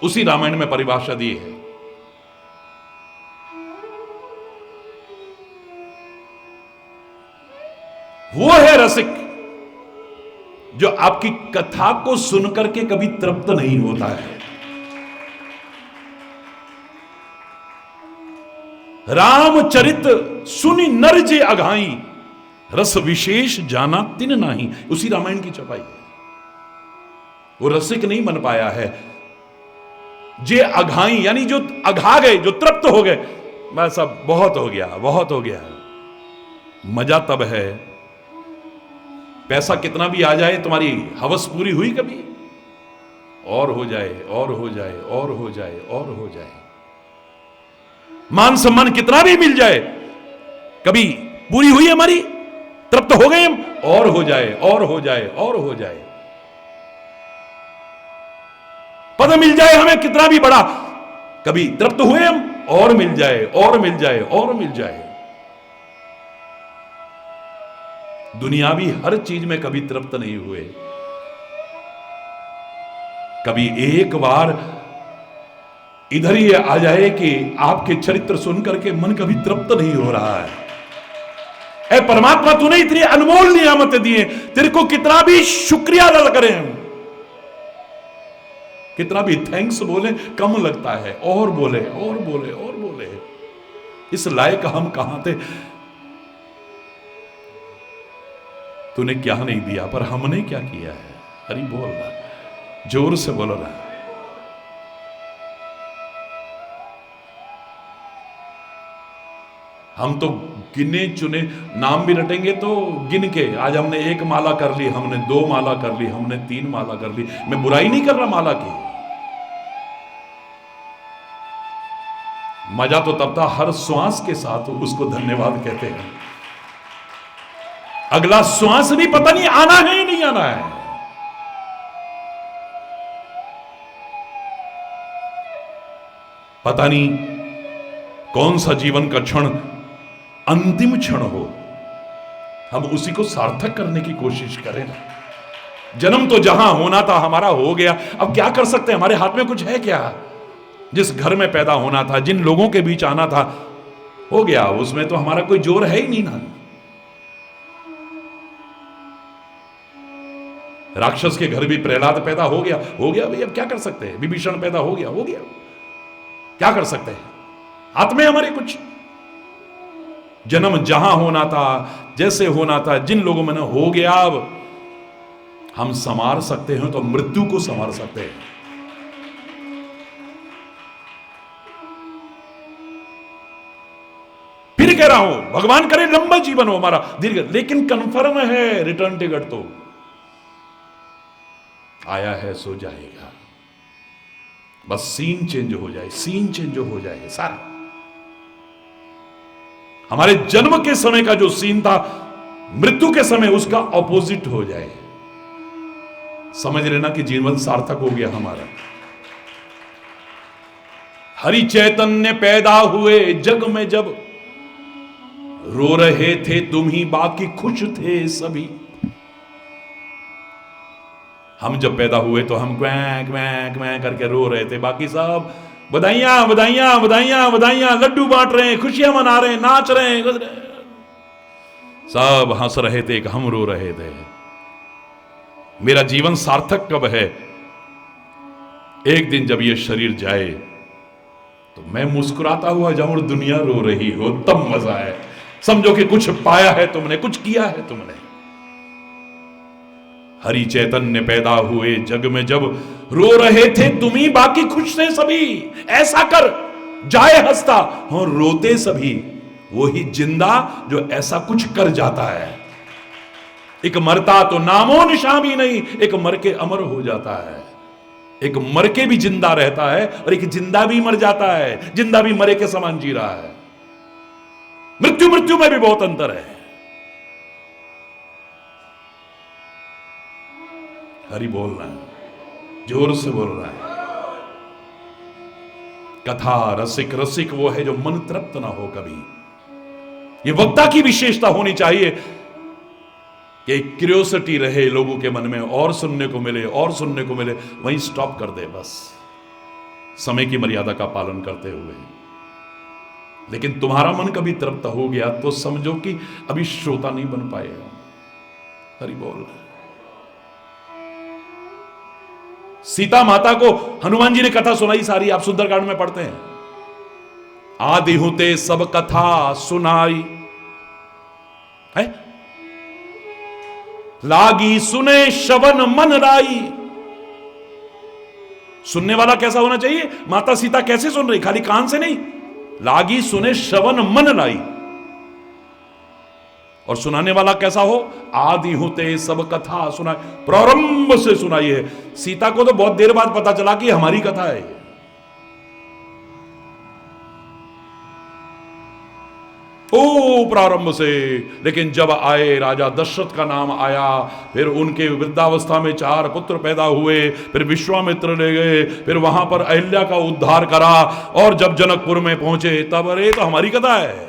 उसी रामायण में परिभाषा दी है। वो है रसिक जो आपकी कथा को सुनकर के कभी तृप्त नहीं होता है। रामचरित सुनि नर जे अघाई, रस विशेष जाना तिन नाही। उसी रामायण की छपाई है। वो रसिक नहीं बन पाया है। जे अघाई यानी जो अघा गए, जो तृप्त हो गए, बस अब बहुत हो गया, बहुत हो गया। मजा तब है, पैसा कितना भी आ जाए, तुम्हारी हवस पूरी हुई कभी? और हो जाए, और हो जाए, और हो जाए, और हो जाए। मान सम्मान कितना भी मिल जाए, कभी पूरी हुई हमारी? तृप्त हो गए हम? और हो जाए, और हो जाए, और हो जाए। पद मिल जाए हमें कितना भी बड़ा, कभी तृप्त हुए हम? और मिल जाए, और मिल जाए, और मिल जाए। दुनियावी हर चीज में कभी तृप्त नहीं हुए। कभी एक बार इधर ही आ जाए कि आपके चरित्र सुनकर के मन कभी तृप्त नहीं हो रहा है। ऐ परमात्मा, तूने इतनी अनमोल नियामतें दी हैं, तेरे को कितना भी शुक्रिया अदा करें हम, कितना भी थैंक्स बोले कम लगता है। और बोले, और बोले, और बोले। इस लायक हम कहां थे? तूने क्या नहीं दिया, पर हमने क्या किया है? हरि बोल रहा, जोर से बोल रहा। हम तो गिने चुने नाम भी रटेंगे तो गिन के, आज हमने 1 माला कर ली, हमने 2 माला कर ली, हमने 3 माला कर ली। मैं बुराई नहीं कर रहा माला की। मजा तो तब था हर श्वास के साथ उसको धन्यवाद कहते हैं। अगला श्वास भी पता नहीं आना है या नहीं आना है। पता नहीं कौन सा जीवन का क्षण अंतिम क्षण हो, हम उसी को सार्थक करने की कोशिश करें। जन्म तो जहां होना था हमारा हो गया, अब क्या कर सकते हैं? हमारे हाथ में कुछ है क्या? जिस घर में पैदा होना था, जिन लोगों के बीच आना था, हो गया। उसमें तो हमारा कोई जोर है ही नहीं ना। राक्षस के घर भी प्रहलाद पैदा हो गया, हो गया भाई, अब क्या कर सकते हैं? विभीषण पैदा हो गया, हो गया, क्या कर सकते हैं? हाथ में हमारे कुछ? जन्म जहां होना था, जैसे होना था, जिन लोगों में हो गया, अब हम संवार सकते हैं तो मृत्यु को संवार सकते हैं। फिर कह रहा हूं, भगवान करे लंबा जीवन हो हमारा, दीर्घ, लेकिन कंफर्म है रिटर्न टिकट तो आया है, सो जाएगा। बस सीन चेंज हो जाए, सीन चेंज हो जाए सारा। हमारे जन्म के समय का जो सीन था, मृत्यु के समय उसका ऑपोजिट हो जाए। समझ लेना कि जीवन सार्थक हो गया हमारा। हरि चैतन्य पैदा हुए जग में जब, रो रहे थे तुम ही, बाकी खुश थे सभी। हम जब पैदा हुए तो हम क्वैं क्वैं क्वैं करके रो रहे थे, बाकी सब बधाइयां बधाइयां बधाइयां बधाइयां, लड्डू बांट रहे हैं, खुशियां मना रहे हैं, नाच रहे हैं, सब हंस रहे थे, हम रो रहे थे। मेरा जीवन सार्थक कब है? एक दिन जब ये शरीर जाए तो मैं मुस्कुराता हुआ जाऊं और दुनिया रो रही हो, तब मजा है। समझो कि कुछ पाया है तुमने, कुछ किया है तुमने। हरि चैतन्य पैदा हुए जग में जब, रो रहे थे तुम ही, बाकी खुश थे सभी। ऐसा कर जाए हंसता, और रोते सभी। वही जिंदा जो ऐसा कुछ कर जाता है। एक मरता तो नामो निशान भी नहीं, एक मर के अमर हो जाता है। एक मर के भी जिंदा रहता है और एक जिंदा भी मर जाता है। जिंदा भी मरे के समान जी रहा है। मृत्यु मृत्यु में भी बहुत अंतर है। हरि बोल रहा है, जोर से बोल रहा है। कथा रसिक, रसिक वो है जो मन तृप्त ना हो कभी। ये वक्ता की विशेषता होनी चाहिए कि एक क्यूरियोसिटी रहे लोगों के मन में, और सुनने को मिले और सुनने को मिले, वहीं स्टॉप कर दे बस, समय की मर्यादा का पालन करते हुए। लेकिन तुम्हारा मन कभी तृप्त हो गया तो समझो कि अभी श्रोता नहीं बन पाएगा। हरि बोल। सीता माता को हनुमान जी ने कथा सुनाई सारी, आप सुंदरकांड में पढ़ते हैं। आदि होते सब कथा सुनाई है, लागी सुने श्रवण मन लाई। सुनने वाला कैसा होना चाहिए? माता सीता कैसे सुन रही? खाली कान से नहीं, लागी सुने श्रवण मन लाई। और सुनाने वाला कैसा हो? आदि होते सब कथा सुनाई, प्रारंभ से सुनाई है। सीता को तो बहुत देर बाद पता चला कि हमारी कथा है। ओ प्रारंभ से। लेकिन जब आए राजा दशरथ का नाम आया, फिर उनके वृद्धावस्था में 4 पुत्र पैदा हुए, फिर विश्वामित्र ले गए, फिर वहां पर अहिल्या का उद्धार करा, और जब जनकपुर में पहुंचे तब अरे तो हमारी कथा है।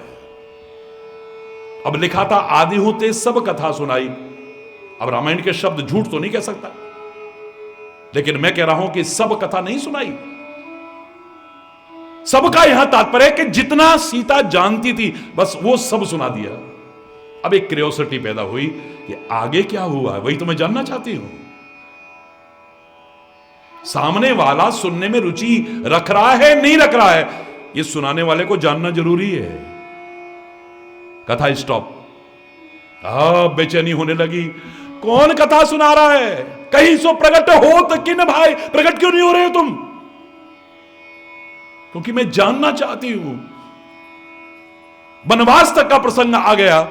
अब लिखा था आदि होते सब कथा सुनाई। अब रामायण के शब्द झूठ तो नहीं कह सकता, लेकिन मैं कह रहा हूं कि सब कथा नहीं सुनाई। सबका यहां तात्पर्य है कि जितना सीता जानती थी बस वो सब सुना दिया। अब एक क्यूरियोसिटी पैदा हुई कि आगे क्या हुआ, वही तो मैं जानना चाहती हूं। सामने वाला सुनने में रुचि रख रहा है नहीं रख रहा है, ये सुनाने वाले को जानना जरूरी है। कथा स्टॉप। बेचैनी होने लगी, कौन कथा सुना रहा है? कहीं सो प्रकट हो तो किन भाई, प्रकट क्यों नहीं हो रहे हो तुम? क्योंकि मैं जानना चाहती हूं। वनवास तक का प्रसंग आ गया,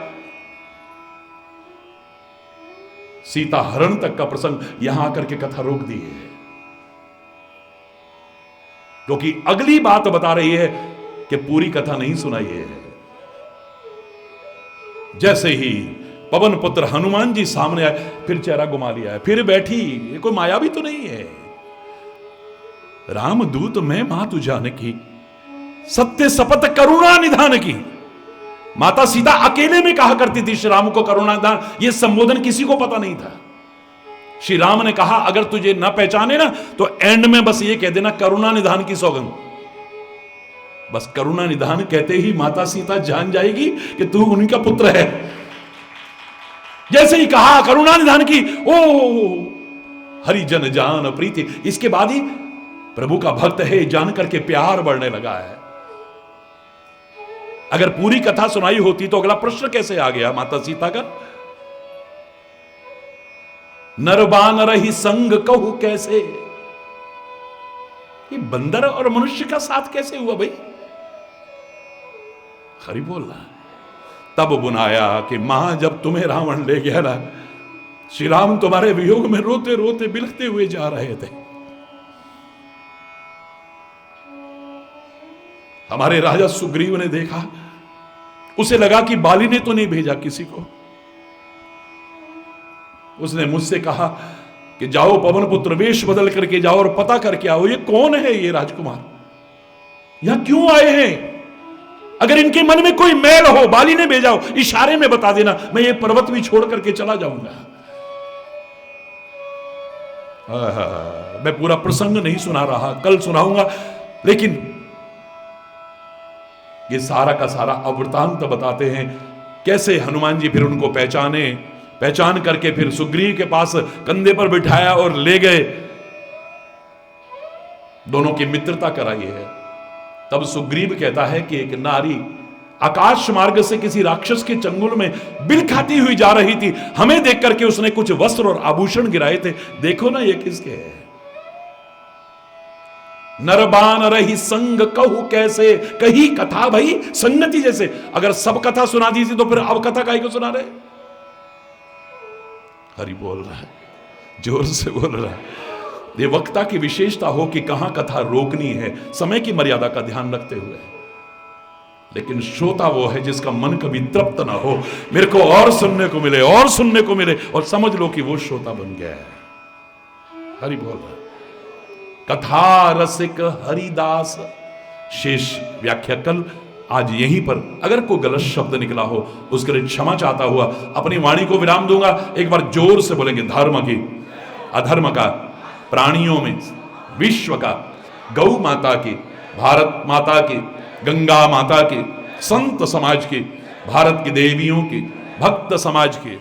सीता हरण तक का प्रसंग, यहां आकर के कथा रोक दी है, क्योंकि अगली बात बता रही है कि पूरी कथा नहीं सुनाई है। जैसे ही पवन पुत्र हनुमान जी सामने आए, फिर चेहरा घुमा लिया है, फिर बैठी। ये कोई माया भी तो नहीं है। रामदूत मैं मातु जानकी, सत्य शपथ करुणा निधान की। माता सीता अकेले में कहा करती थी श्री राम को करुणा निधान, यह संबोधन किसी को पता नहीं था। श्री राम ने कहा अगर तुझे ना पहचाने ना तो एंड में बस ये कह देना करुणा निधान की सौगंध। बस करुणा निधान कहते ही माता सीता जान जाएगी कि तू उनका पुत्र है। जैसे ही कहा करुणा निधान की, ओ हरिजन जान प्रीति, इसके बाद ही प्रभु का भक्त है जान करके प्यार बढ़ने लगा है। अगर पूरी कथा सुनाई होती तो अगला प्रश्न कैसे आ गया माता सीता का? नरबान रही संग कहू कैसे, ये बंदर और मनुष्य का साथ कैसे हुआ भाई? खरी बोल रहा। तब बुनाया कि मां जब तुम्हें रावण ले गया ना, श्री राम तुम्हारे वियोग में रोते रोते बिलखते हुए जा रहे थे। हमारे राजा सुग्रीव ने देखा, उसे लगा कि बाली ने तो नहीं भेजा किसी को। उसने मुझसे कहा कि जाओ पवन पुत्र वेश बदल करके जाओ और पता करके आओ ये कौन है, ये राजकुमार यहां क्यों आए हैं। अगर इनके मन में कोई मैल हो, बाली ने भेजा हो, इशारे में बता देना, मैं ये पर्वत भी छोड़ करके चला जाऊंगा। मैं पूरा प्रसंग नहीं सुना रहा, कल सुनाऊंगा, लेकिन ये सारा का सारा अवृतांत बताते हैं कैसे हनुमान जी फिर उनको पहचान करके फिर सुग्रीव के पास कंधे पर बिठाया और ले गए। दोनों की मित्रता कराई है। तब सुग्रीव कहता है कि एक नारी आकाश मार्ग से किसी राक्षस के चंगुल में बिल खाती हुई जा रही थी, हमें देख करके उसने कुछ वस्त्र और आभूषण गिराए थे, देखो ना ये किसके है। नरबान रही संग कहू कैसे, कही कथा भाई संगति जैसे। अगर सब कथा सुना दी थी तो फिर अब कथा काहे को सुना रहे? हरि बोल रहा है, जोर से बोल रहा है। ये वक्ता की विशेषता हो कि कहां कथा रोकनी है, समय की मर्यादा का ध्यान रखते हुए। लेकिन श्रोता वो है जिसका मन कभी तृप्त ना हो, मेरे को और सुनने को मिले और सुनने को मिले, और समझ लो कि वो श्रोता बन गया है। हरि बोल रहा है। कथा रसिक हरिदास, शेष व्याख्या कल। आज यहीं पर अगर कोई गलत शब्द निकला हो उसके लिए क्षमा चाहता हुआ अपनी वाणी को विराम दूंगा। एक बार जोर से बोलेंगे, धर्म की, अधर्म का, प्राणियों में, विश्व का, गौ माता की, भारत माता की, गंगा माता की, संत समाज की, भारत की देवियों की, भक्त समाज की।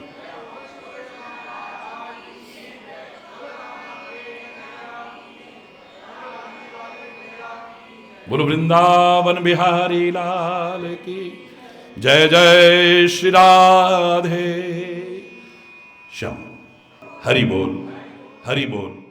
बोलो वृंदावन बिहारी लाल की जय। जय श्री राधे श्याम। हरि बोल, हरि बोल।